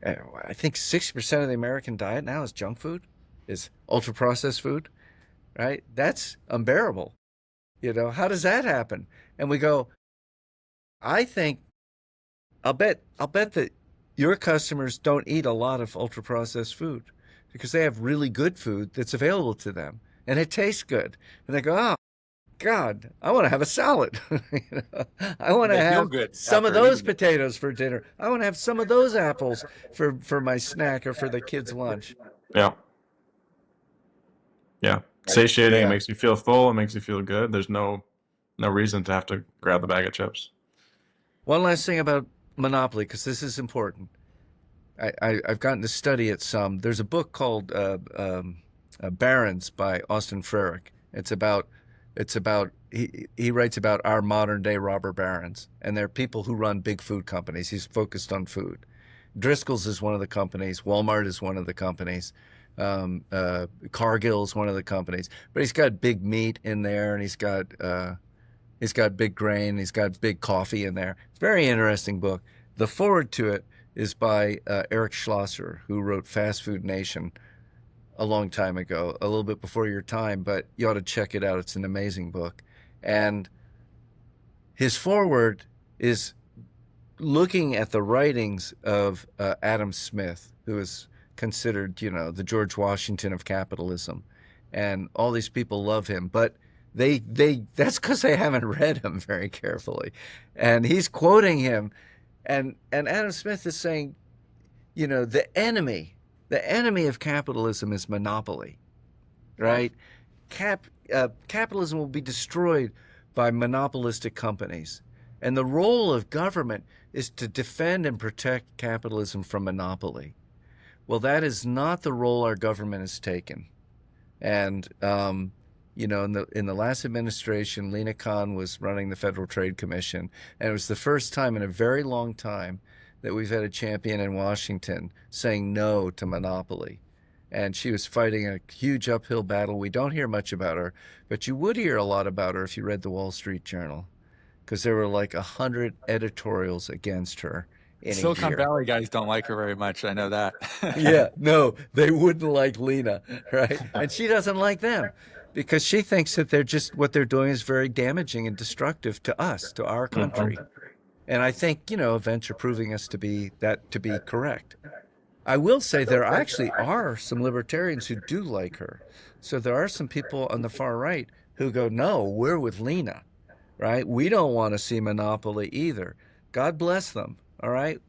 I think 60% of the American diet now is junk food, is ultra processed food, right? That's unbearable. How does that happen? And we go, I think I'll bet that your customers don't eat a lot of ultra processed food because they have really good food that's available to them and it tastes good. And they go, oh God, I want to have a salad. I want to They feel have good some of after those eating it. potatoes for dinner. I want to have some of those apples for my snack or for the kids' lunch. Yeah. Yeah. Right. Satiating. It Yeah. makes you feel full. It makes you feel good. There's no reason to have to grab the bag of chips. One last thing about monopoly, because this is important. I've gotten to study it some. There's a book called Barons by Austin Frerick. It's about he writes about our modern day robber barons, and they're people who run big food companies. He's focused on food. Driscoll's is one of the companies. Walmart is one of the companies. Cargill is one of the companies. But he's got big meat in there, and he's got big grain. He's got big coffee in there. It's a very interesting book. The forward to it is by Eric Schlosser, who wrote Fast Food Nation a long time ago, a little bit before your time, but you ought to check it out. It's an amazing book. And his forward is looking at the writings of Adam Smith, who is considered, the George Washington of capitalism. And all these people love him, but that's because they haven't read him very carefully. And he's quoting him, and Adam Smith is saying, the enemy of capitalism is monopoly, right? Capitalism will be destroyed by monopolistic companies. And the role of government is to defend and protect capitalism from monopoly. Well, that is not the role our government has taken. And in the last administration, Lena Khan was running the Federal Trade Commission, and it was the first time in a very long time that we've had a champion in Washington saying no to monopoly. And she was fighting a huge uphill battle. We don't hear much about her, but you would hear a lot about her if you read the Wall Street Journal, because there were like 100 editorials against her in a Silicon year. Valley guys don't like her very much. I know that. Yeah, no, they wouldn't like Lena, right? And she doesn't like them because she thinks that what they're doing is very damaging and destructive to us, to our country. And I think, events are proving us to be correct. I will say there actually are some libertarians who do like her. So there are some people on the far right who go, no, we're with Lena, right? We don't want to see monopoly either. God bless them, all right?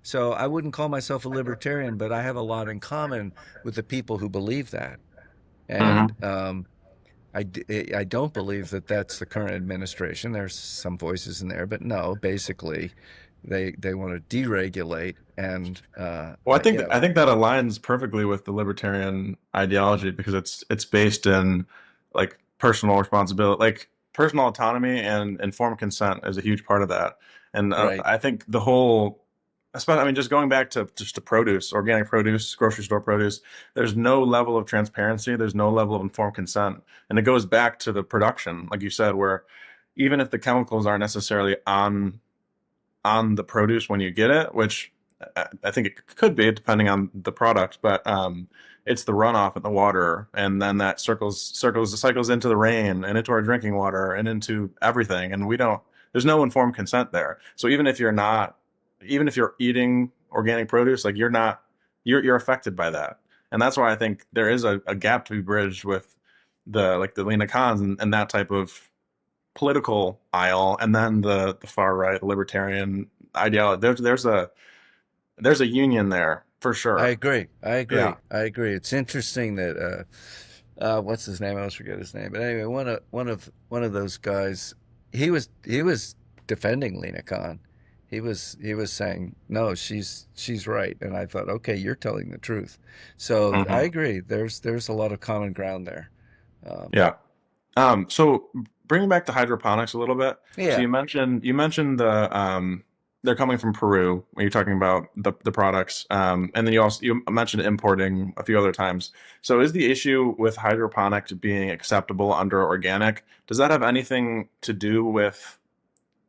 So I wouldn't call myself a libertarian, but I have a lot in common with the people who believe that. And Mm-hmm. I don't believe that that's the current administration. There's some voices in there, but no, basically, they want to deregulate and Well, I think that aligns perfectly with the libertarian ideology because it's based in like personal responsibility, like personal autonomy and informed consent is a huge part of that. And right, I think the whole, especially, I mean, just going back to just the produce, organic produce, grocery store produce, there's no level of transparency, there's no level of informed consent, and it goes back to the production, like you said, where even if the chemicals aren't necessarily on the produce when you get it, which I think it could be depending on the product, but it's the runoff in the water, and then that cycles into the rain and into our drinking water and into everything, and we don't. There's no informed consent there. So even if you're eating organic produce, like you're affected by that, and that's why I think there is a gap to be bridged with the Lena Khans and that type of political aisle, and then the far right, the libertarian ideology. There's a union there for I sure. agree. I Yeah. agree. I agree. It's interesting that what's his name? I always forget his name. But anyway, one of those guys, he was defending Lena Khan. He was saying, no, she's right. And I thought, okay, you're telling the truth. So I Hmm. agree. There's a lot of common ground there. Um, Yeah. So bringing back to hydroponics a little bit. So yeah. you mentioned they're coming from Peru when you're talking about the products. And then you mentioned importing a few other times. So is the issue with hydroponics being acceptable under organic, does that have anything to do with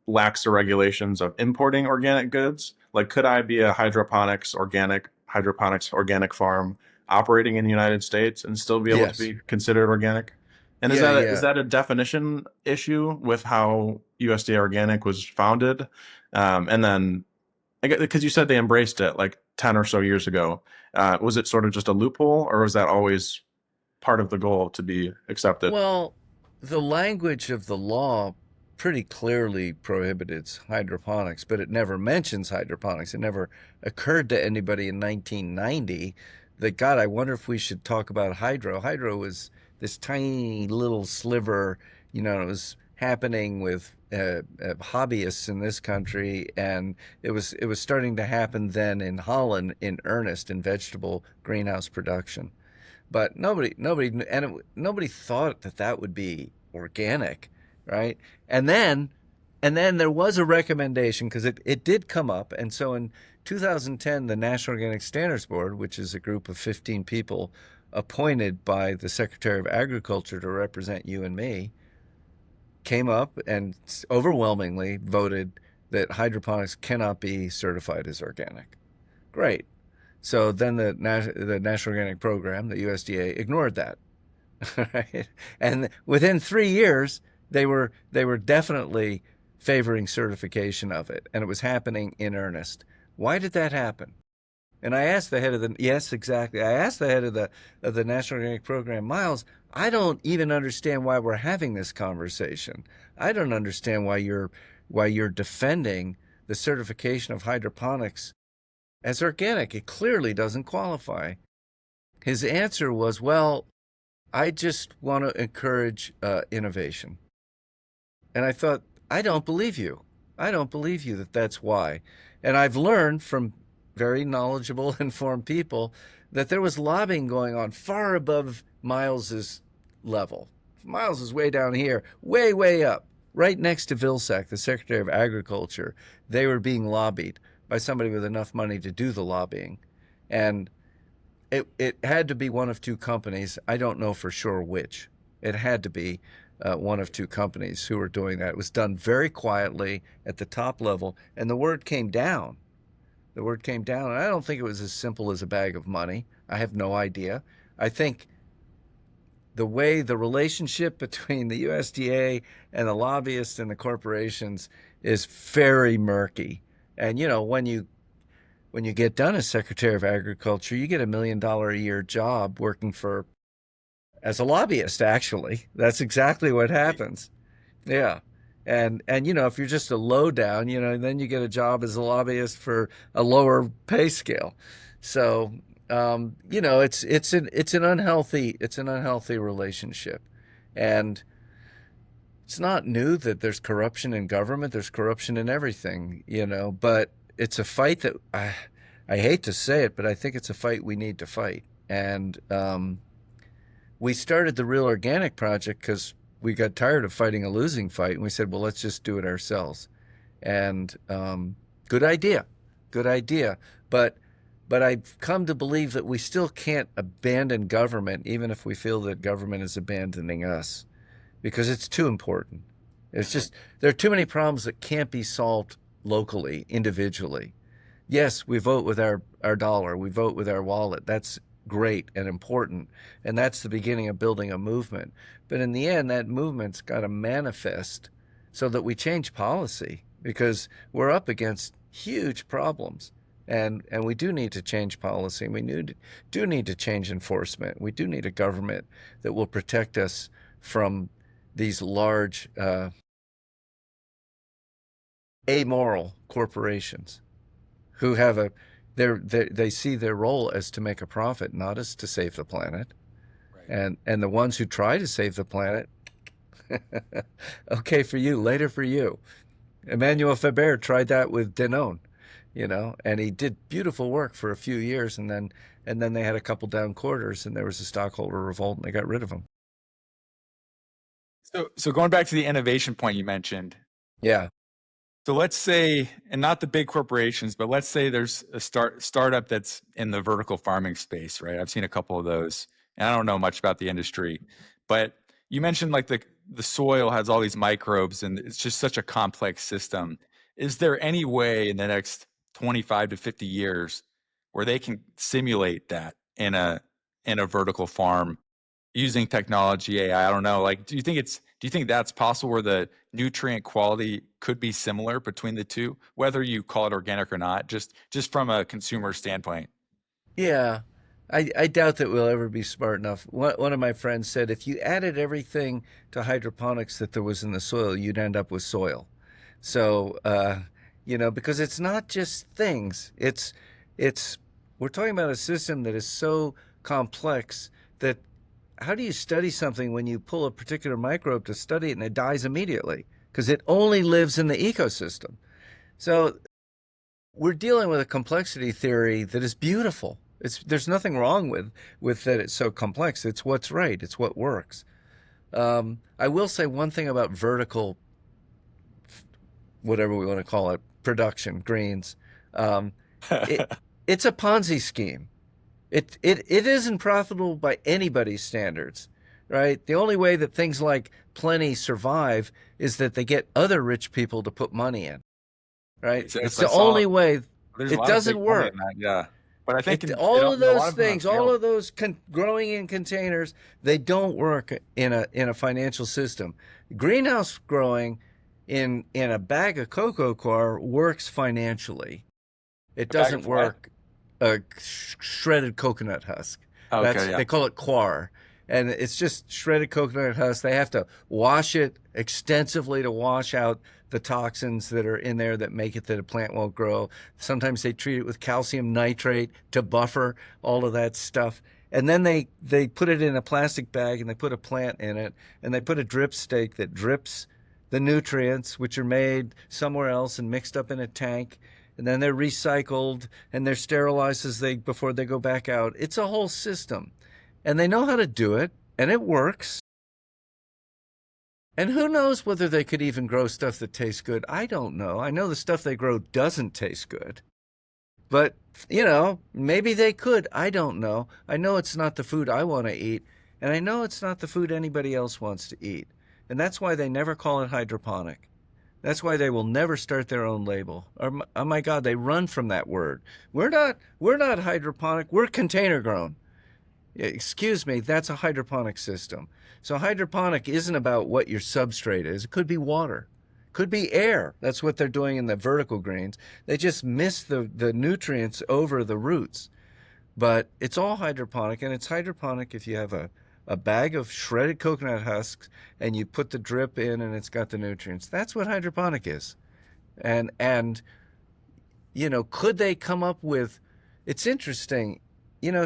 lax regulations of importing organic goods? Like, could I be a hydroponics organic farm operating in the United States and still be able to Yes. be considered organic? And Yeah. is Yeah. that a definition issue with how USDA Organic was founded? And then, because you said they embraced it like 10 or so years ago, was it sort of just a loophole, or was that always part of the goal to be accepted? Well, the language of the law pretty clearly prohibits hydroponics, but it never mentions hydroponics. It never occurred to anybody in 1990 that, God, I wonder if we should talk about hydro. Hydro was this tiny little sliver, it was happening with hobbyists in this country, and it was starting to happen then in Holland in earnest in vegetable greenhouse production. But nobody thought that that would be organic, right? And then, and then there was a recommendation because it did come up. And so in 2010, the National Organic Standards Board, which is a group of 15 people appointed by the Secretary of Agriculture to represent you and me, came up and overwhelmingly voted that hydroponics cannot be certified as organic. Great. So then the National Organic Program, the USDA, ignored that, right? And within 3 years, they were definitely favoring certification of it, and it was happening in earnest. Why did that happen? And I asked the head of the yes, exactly. I asked the head of the National Organic Program, Miles. I don't even understand why we're having this conversation. I don't understand why you're defending the certification of hydroponics as organic. It clearly doesn't qualify. His answer was, well, I just want to encourage innovation. And I thought, I don't believe you. I don't believe you that that's why. And I've learned from very knowledgeable, informed people that there was lobbying going on far above Miles's level. Miles is way down here, way, way up, right next to Vilsack, the Secretary of Agriculture. They were being lobbied by somebody with enough money to do the lobbying. And it had to be one of two companies. I don't know for sure which. It had to be one of two companies who were doing that. It was done very quietly at the top level, and the word came down. The word came down, and I don't think it was as simple as a bag of money. I have no idea. I think the way the relationship between the USDA and the lobbyists and the corporations is very murky. And when you get done as Secretary of Agriculture, you get $1 million a year job working for as a lobbyist. Actually, that's exactly what happens. Yeah, and if you're just a lowdown, then you get a job as a lobbyist for a lower pay scale. So it's an unhealthy relationship, and it's not new that there's corruption in government. There's corruption in everything, but it's a fight that I hate to say it, but I think it's a fight we need to fight. And we started the Real Organic Project because we got tired of fighting a losing fight, and we said, well, let's just do it ourselves. And good idea, good idea. But I've come to believe that we still can't abandon government, even if we feel that government is abandoning us, because it's too important. It's just there are too many problems that can't be solved locally, individually. Yes, we vote with our dollar, we vote with our wallet. That's great and important. And that's the beginning of building a movement. But in the end, that movement's got to manifest so that we change policy because we're up against huge problems. And we do need to change policy. And do need to change enforcement. We do need a government that will protect us from these large amoral corporations who have they see their role as to make a profit, not as to save the planet. Right. And the ones who try to save the planet, okay for you, later for you. Emmanuel Faber tried that with Danone, and he did beautiful work for a few years, and then they had a couple down quarters, and there was a stockholder revolt, and they got rid of him. So going back to the innovation point you mentioned. Yeah. So let's say, and not the big corporations, but let's say there's a startup that's in the vertical farming space, right? I've seen a couple of those, and I don't know much about the industry, but you mentioned like the soil has all these microbes, and it's just such a complex system. Is there any way in the next 25 to 50 years where they can simulate that in a vertical farm using technology, AI? I don't know. Like, do you think that's possible where the nutrient quality could be similar between the two, whether you call it organic or not, just from a consumer standpoint? Yeah. I doubt that we'll ever be smart enough. One of my friends said if you added everything to hydroponics that there was in the soil, you'd end up with soil. So, because it's not just things. It's we're talking about a system that is so complex that how do you study something when you pull a particular microbe to study it and it dies immediately? Because it only lives in the ecosystem. So we're dealing with a complexity theory that is beautiful. There's nothing wrong with that it's so complex. It's what's right. It's what works. I will say one thing about vertical, whatever we want to call it, production, greens. It, it's a Ponzi scheme. It isn't profitable by anybody's standards, right? The only way that things like Plenty survive is that they get other rich people to put money in, right? It's the only way. There's a It lot of doesn't big money work. in that, yeah. But I think All of a lot those of them have things, all failed. of those growing in containers, they don't work in a financial system. Greenhouse growing in a bag of cocoa coir works financially. It A bag doesn't of what? work a shredded coconut husk. Okay, yeah. They call it coir, and it's just shredded coconut husk. They have to wash it extensively to wash out the toxins that are in there that make it that a plant won't grow. Sometimes they treat it with calcium nitrate to buffer all of that stuff. And then they put it in a plastic bag and they put a plant in it and they put a drip stake that drips the nutrients, which are made somewhere else and mixed up in a tank. And then they're recycled and they're sterilized before they go back out. It's a whole system. And they know how to do it, and it works. And who knows whether they could even grow stuff that tastes good? I don't know. I know the stuff they grow doesn't taste good. But, maybe they could. I don't know. I know it's not the food I want to eat, and I know it's not the food anybody else wants to eat. And that's why they never call it hydroponic. That's why they will never start their own label. Oh my God, they run from that word. We're not hydroponic. We're container grown. Excuse me, that's a hydroponic system. So hydroponic isn't about what your substrate is. It could be water, could be air. That's what they're doing in the vertical greens. They just miss the nutrients over the roots. But it's all hydroponic, and it's hydroponic if you have a bag of shredded coconut husks and you put the drip in and it's got the nutrients. That's what hydroponic is. And could they come up with, it's interesting,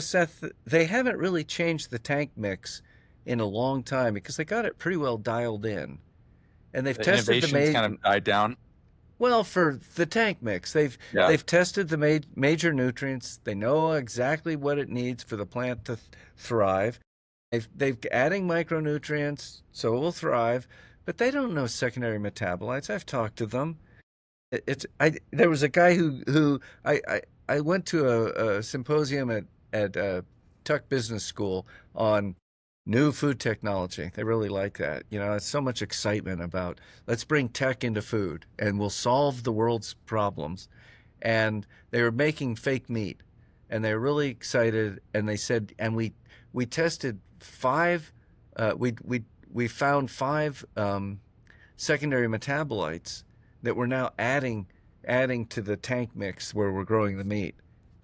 Seth, they haven't really changed the tank mix in a long time because they got it pretty well dialed in. And they've The tested innovation's kind of died down. well, for the tank mix, Yeah. they've tested the major nutrients. They know exactly what it needs for the plant to thrive. They've adding micronutrients so it will thrive, but they don't know secondary metabolites. I've talked to them. There was a guy who I went to a symposium at Tuck Business School on new food technology. They really like that. It's so much excitement about let's bring tech into food and we'll solve the world's problems. And they were making fake meat and they were really excited. And they said, and we tested five, we found five secondary metabolites that we're now adding to the tank mix where we're growing the meat.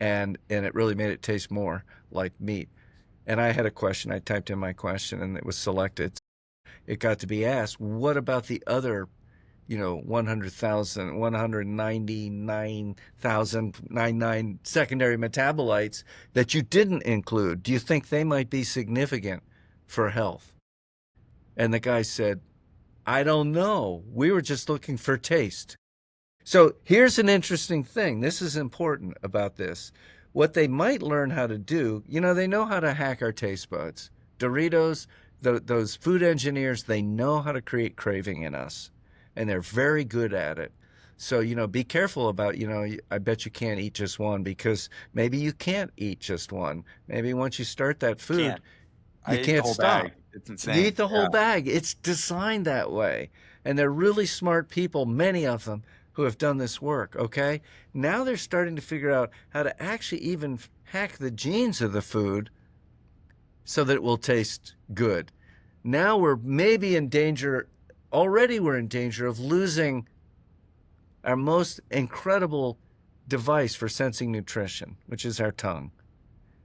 And it really made it taste more like meat. And I had a question. I typed in my question and it was selected. It got to be asked, what about the other 100,000, 199,099 secondary metabolites that you didn't include? Do you think they might be significant for health? And the guy said, I don't know. We were just looking for taste. So here's an interesting thing. This is important about this. What they might learn how to do, they know how to hack our taste buds. Doritos, those food engineers, they know how to create craving in us, and they're very good at it. So, be careful about, I bet you can't eat just one, because maybe you can't eat just one. Maybe once you start that food, I you ate the can't whole stop. bag. It's You insane. eat the whole bag. It's designed that way. And they're really smart people, many of them, who have done this work, okay? Now they're starting to figure out how to actually even hack the genes of the food so that it will taste good. Now we're maybe in danger, already we're in danger of losing our most incredible device for sensing nutrition, which is our tongue.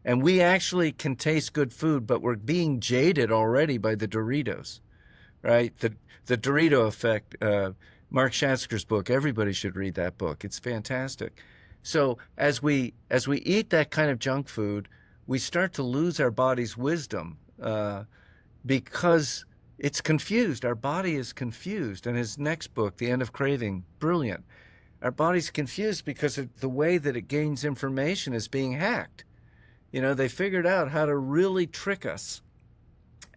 And we actually can taste good food, but we're being jaded already by the Doritos, right? The Dorito effect, Mark Schatzker's book. Everybody should read that book. It's fantastic. So as we eat that kind of junk food, we start to lose our body's wisdom because it's confused. Our body is confused. And his next book, The End of Craving, brilliant. Our body's confused because of the way that it gains information is being hacked. They figured out how to really trick us.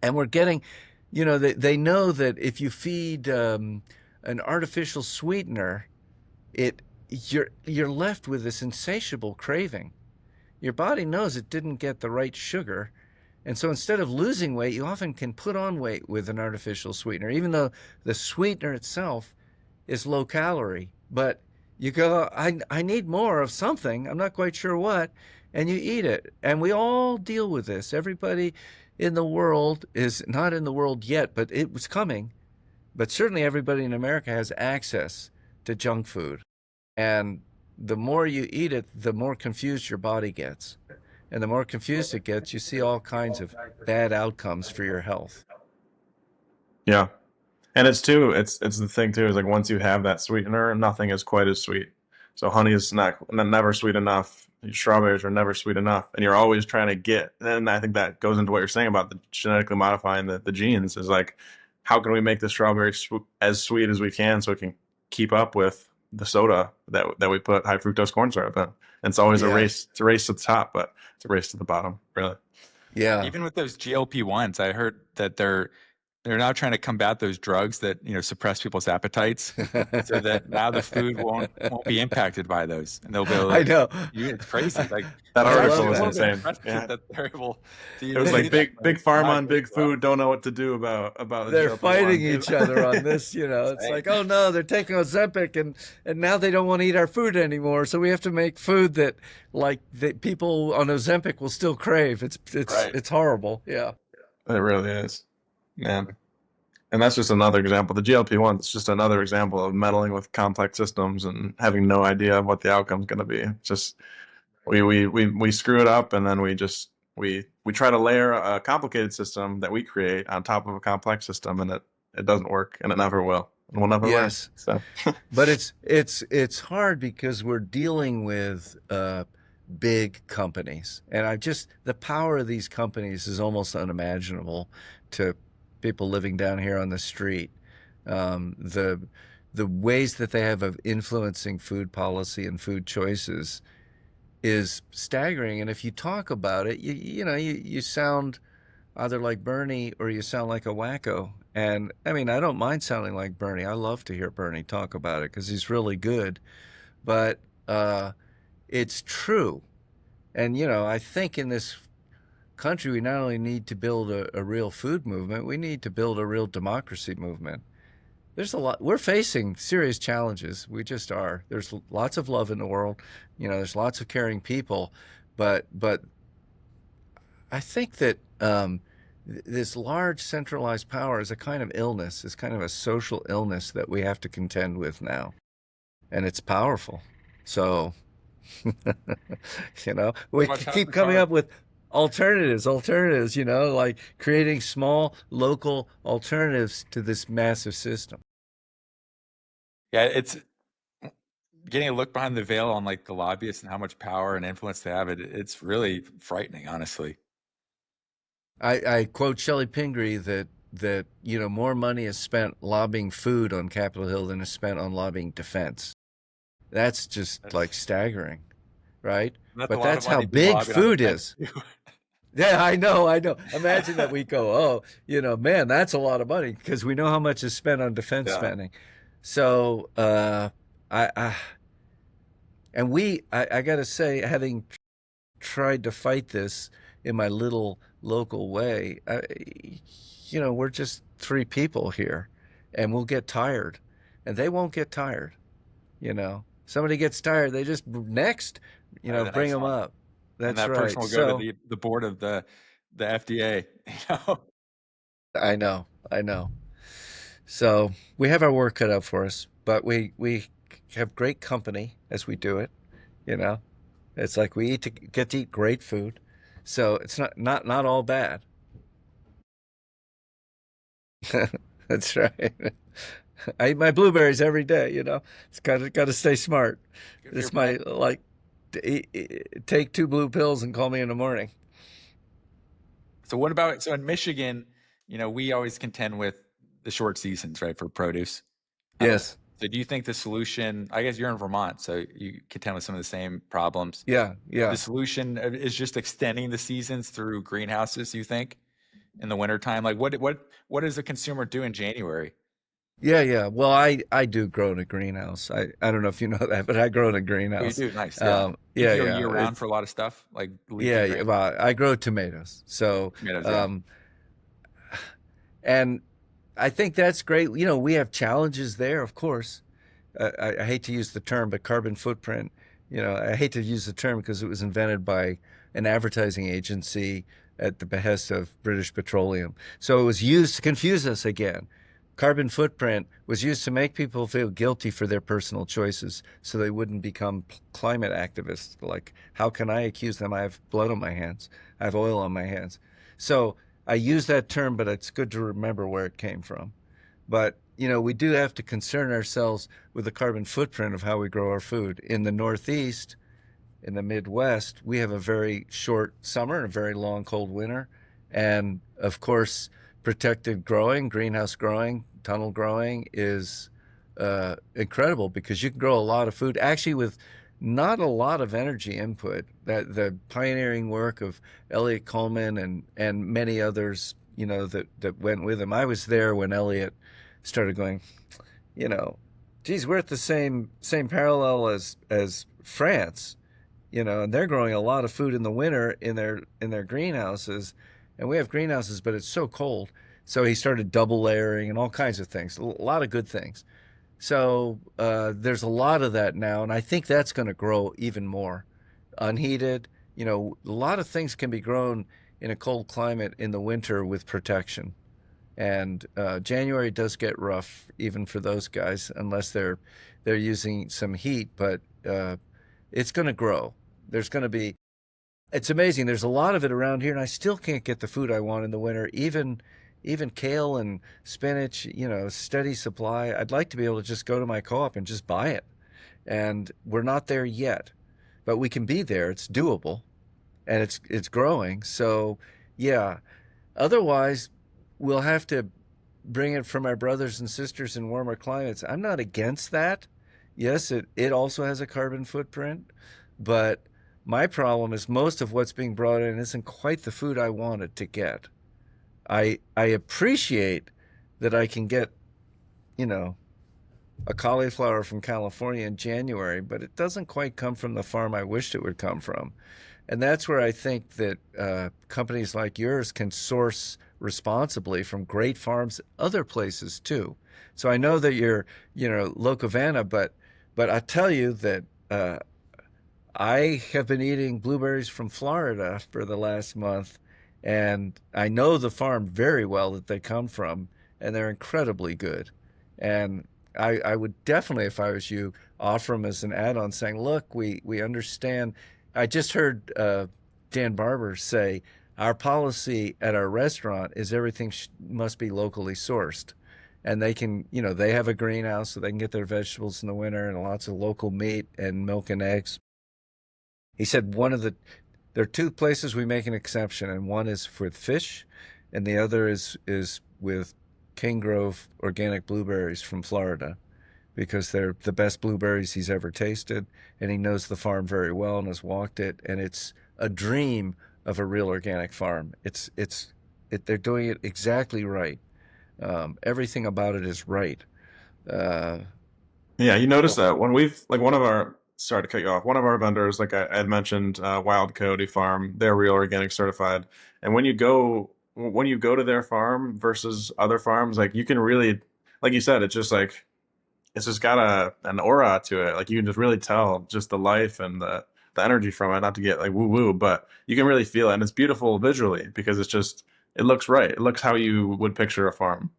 And we're getting, they know that if you feed an artificial sweetener, you're left with this insatiable craving. Your body knows it didn't get the right sugar. And so instead of losing weight, you often can put on weight with an artificial sweetener, even though the sweetener itself is low calorie. But you go, I need more of something. I'm not quite sure what. And you eat it. And we all deal with this. Everybody in the world is not in the world yet, but it was coming. But certainly everybody in America has access to junk food. And the more you eat it, the more confused your body gets. And the more confused it gets, you see all kinds of bad outcomes for your health. Yeah. And it's the thing too, is like once you have that sweetener, nothing is quite as sweet. So honey is never sweet enough. Strawberries are never sweet enough, and you're always trying to get. And I think that goes into what you're saying about the genetically modifying the genes. Is like, how can we make the strawberry as sweet as we can so it can keep up with the soda that we put high fructose corn syrup in? And it's always a race. It's a race to the top, but it's a race to the bottom, really. Yeah. Even with those GLP-1s, I heard that they're now trying to combat those drugs that suppress people's appetites, so that now the food won't be impacted by those, and they'll be able to. I know. It's crazy. Like That I article love was that. insane. Impressive Yeah. that they're able to It was like big pharma not and big well. food don't know what to do about the They're GLP-1. fighting each other on this, It's like, oh no, they're taking Ozempic and now they don't want to eat our food anymore. So we have to make food that people on Ozempic will still crave. It's horrible. Yeah. It really is, man. And that's just another example. The GLP-1 is just another example of meddling with complex systems and having no idea of what the outcome's going to be. It's just we screw it up, and then we try to layer a complicated system that we create on top of a complex system, and it doesn't work, and it never will, and we'll never learn. Yes. So, But it's hard because we're dealing with big companies, and the power of these companies is almost unimaginable to people living down here on the street. The ways that they have of influencing food policy and food choices is staggering. And if you talk about it, you sound either like Bernie or you sound like a wacko. And I mean, I don't mind sounding like Bernie. I love to hear Bernie talk about it because he's really good. But it's true. And, I think in this country, we not only need to build a real food movement, we need to build a real democracy movement. There's a lot. We're facing serious challenges. We just are. There's lots of love in the world. There's lots of caring people, but I think that this large centralized power is a kind of illness. It's kind of a social illness that we have to contend with now, and it's powerful. So, we keep coming up with alternatives, like creating small local alternatives to this massive system. Yeah, it's getting a look behind the veil on like the lobbyists and how much power and influence they have. It's really frightening, honestly. I quote Shelley Pingree that more money is spent lobbying food on Capitol Hill than is spent on lobbying defense. That's just like That's staggering, right? that's a But lot of that's how money being big lobbied on food defense is. too. Yeah, I know. Imagine that we go, oh, man, that's a lot of money because we know how much is spent on defense Yeah. spending. So, I and I got to say, having tried to fight this in my little local way, we're just three people here, and we'll get tired, and they won't get tired. Somebody gets tired, they just next, The bring next them one. up. And That's that person right. will go to So the board of the FDA. You know? I know. So we have our work cut out for us, but we have great company as we do it. You know, it's like we get to eat great food, so it's not all bad. That's right. I eat my blueberries every day. It's got to stay smart. Good for your It's my brain. like take 2 blue pills and call me in the morning. So what about so in Michigan, we always contend with the short seasons, right, for produce. Uh, Yes. so do you think the solution, I guess you're in Vermont, so you contend with some of the same problems. Yeah. The Yeah. solution is just extending the seasons through greenhouses, you think, in the wintertime? Like what does a consumer do in January? Yeah. Yeah. Well, I do grow in a greenhouse. I don't know if you know that, but I grow in a Oh, you greenhouse. do? Nice, yeah. You Yeah. go Yeah. year round for a lot of stuff, like leafy Yeah. Yeah. greens, Well, I grow tomatoes. So, tomatoes, yeah. um, and I think that's great. We have challenges there, of course. I hate to use the term, but carbon footprint. I hate to use the term because it was invented by an advertising agency at the behest of British Petroleum. So it was used to confuse us again. Carbon footprint was used to make people feel guilty for their personal choices so they wouldn't become climate activists. Like, how can I accuse them? I have blood on my hands, I have oil on my hands. So I use that term, but it's good to remember where it came from. But, we do have to concern ourselves with the carbon footprint of how we grow our food. In the Northeast, in the Midwest, we have a very short summer and a very long cold winter. And of course, protected growing, greenhouse growing, tunnel growing is incredible because you can grow a lot of food actually with not a lot of energy input. That the pioneering work of Elliot Coleman and many others, that went with him. I was there when Elliot started going, you know, geez, we're at the same parallel as France, and they're growing a lot of food in the winter in their greenhouses, and we have greenhouses, but it's so cold. So he started double layering and all kinds of things, a lot of good things. So there's a lot of that now, and I think that's going to grow even more. Unheated, a lot of things can be grown in a cold climate in the winter with protection. And January does get rough even for those guys unless they're using some heat, but it's going to grow. There's going to be. It's amazing. There's a lot of it around here, and I still can't get the food I want in the winter. Even kale and spinach, steady supply. I'd like to be able to just go to my co-op and just buy it, and we're not there yet, but we can be there. It's doable, and it's growing. So, yeah. Otherwise, we'll have to bring it from our brothers and sisters in warmer climates. I'm not against that. Yes, it also has a carbon footprint, but my problem is most of what's being brought in isn't quite the food I wanted to get. I appreciate that I can get, you know, a cauliflower from California in January, but it doesn't quite come from the farm I wished it would come from. And that's where I think that companies like yours can source responsibly from great farms other places too. So I know that you're, Locavana, but I tell you that I have been eating blueberries from Florida for the last month, and I know the farm very well that they come from, and they're incredibly good. And I would definitely, if I was you, offer them as an add-on, saying, "Look, we understand." I just heard Dan Barber say, "Our policy at our restaurant is everything must be locally sourced." and they can, they have a greenhouse so they can get their vegetables in the winter and lots of local meat and milk and eggs. He said there are two places we make an exception, and one is for fish, and the other is with King Grove organic blueberries from Florida, because they're the best blueberries he's ever tasted, and he knows the farm very well and has walked it, and it's a dream of a real organic farm. They're doing it exactly right. Everything about it is right. Uh, Yeah, you notice so that when we've like one of our sorry to cut you off, one of our vendors, like I had mentioned, Wild Coyote Farm, they're real organic certified. And when you go to their farm versus other farms, like you can really, like you said, it's just got an aura to it. Like you can just really tell just the life and the energy from it. Not to get like woo woo, but you can really feel it, and it's beautiful visually because it looks right. It looks how you would picture a farm,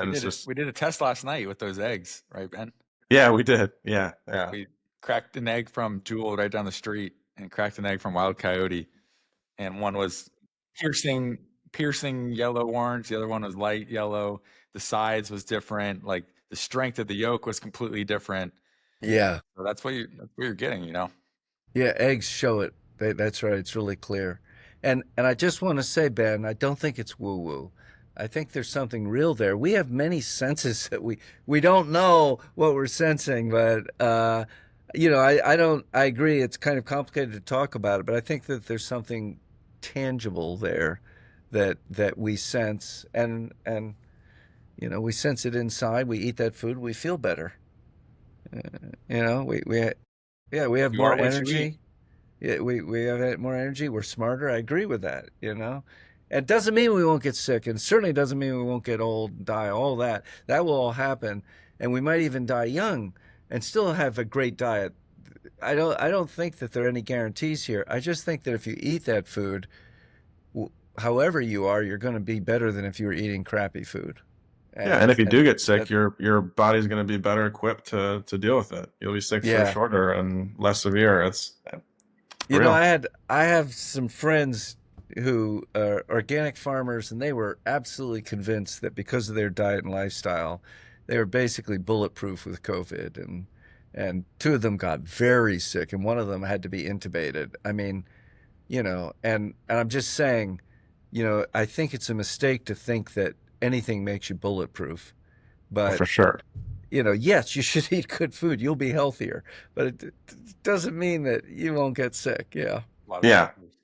We and it's did it. just We did a test last night with those eggs, right, Ben? yeah, we did. Yeah, yeah. We cracked an egg from Jewel right down the street, and cracked an egg from Wild Coyote, and one was piercing, piercing yellow orange. The other one was light yellow. The size was different. Like the strength of the yolk was completely different. yeah, So that's what you're getting, you know. yeah, eggs show it. That's right. It's really clear. And I just want to say, Ben, I don't think it's woo woo. I think there's something real there. We have many senses that we don't know what we're sensing, but I don't. I agree. It's kind of complicated to talk about it, but I think that there's something tangible there that we sense, and we sense it inside. We eat that food, we feel better. We yeah, we have You more are what you eat. energy. Yeah, we have more energy. We're smarter. I agree with that. It doesn't mean we won't get sick, and certainly doesn't mean we won't get old and die. All that will all happen, and we might even die young and still have a great diet. I don't think that there are any guarantees here. I just think that if you eat that food, however you are, you're going to be better than if you were eating crappy food. Yeah, and And if you do and get sick, that your body's going to be better equipped to deal with it. You'll be sick for yeah. shorter and less severe. It's You know, real. I have some friends who are organic farmers, and they were absolutely convinced that because of their diet and lifestyle, they were basically bulletproof with COVID, and two of them got very sick, and one of them had to be intubated. I mean, and I'm just saying, I think it's a mistake to think that anything makes you bulletproof. Oh, But for sure. yes, you should eat good food. You'll be healthier, but it doesn't mean that you won't get sick. Yeah. A lot of Yeah, factors.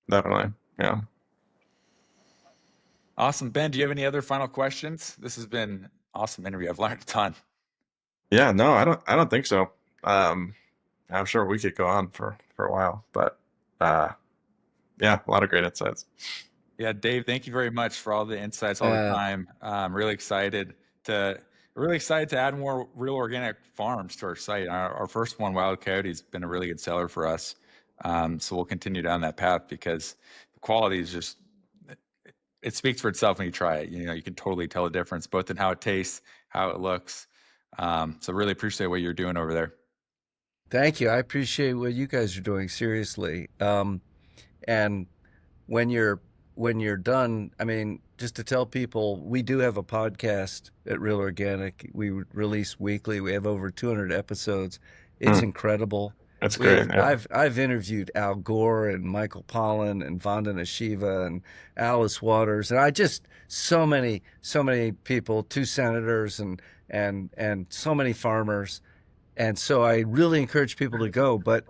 definitely. Yeah. Awesome, Ben. Do you have any other final questions? This has been an awesome interview. I've learned a ton. Yeah, no, I don't think so. Um, I'm sure we could go on for a while, but uh, yeah, a lot of great insights. Yeah, Dave, thank you very much for all the insights, all the Uh, time. I'm to really excited to add more real organic farms to our site. Our first one, Wild Coyote, has been a really good seller for us. So we'll continue down that path because the quality is just it speaks for itself when you try it. You know, you can totally tell the difference both in how it tastes, how it looks. So really appreciate what you're doing over there. Thank you. I appreciate what you guys are doing. Seriously. And when you're done, I mean, just to tell people, we do have a podcast at Real Organic. We release weekly. We have over 200 episodes. It's Hmm, incredible. that's We great. have Yeah, I've interviewed Al Gore and Michael Pollan and Vandana Shiva and Alice Waters, and I just so many people, two senators and so many farmers, and so I really encourage people to go. But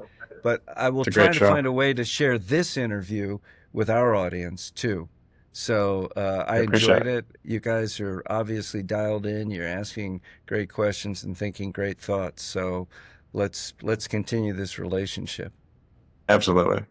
I will it's a try great to show. find a way to share this interview with our audience too. So I I appreciate enjoyed it. it. You guys are obviously dialed in. You're asking great questions and thinking great thoughts. So let's continue this relationship. Absolutely.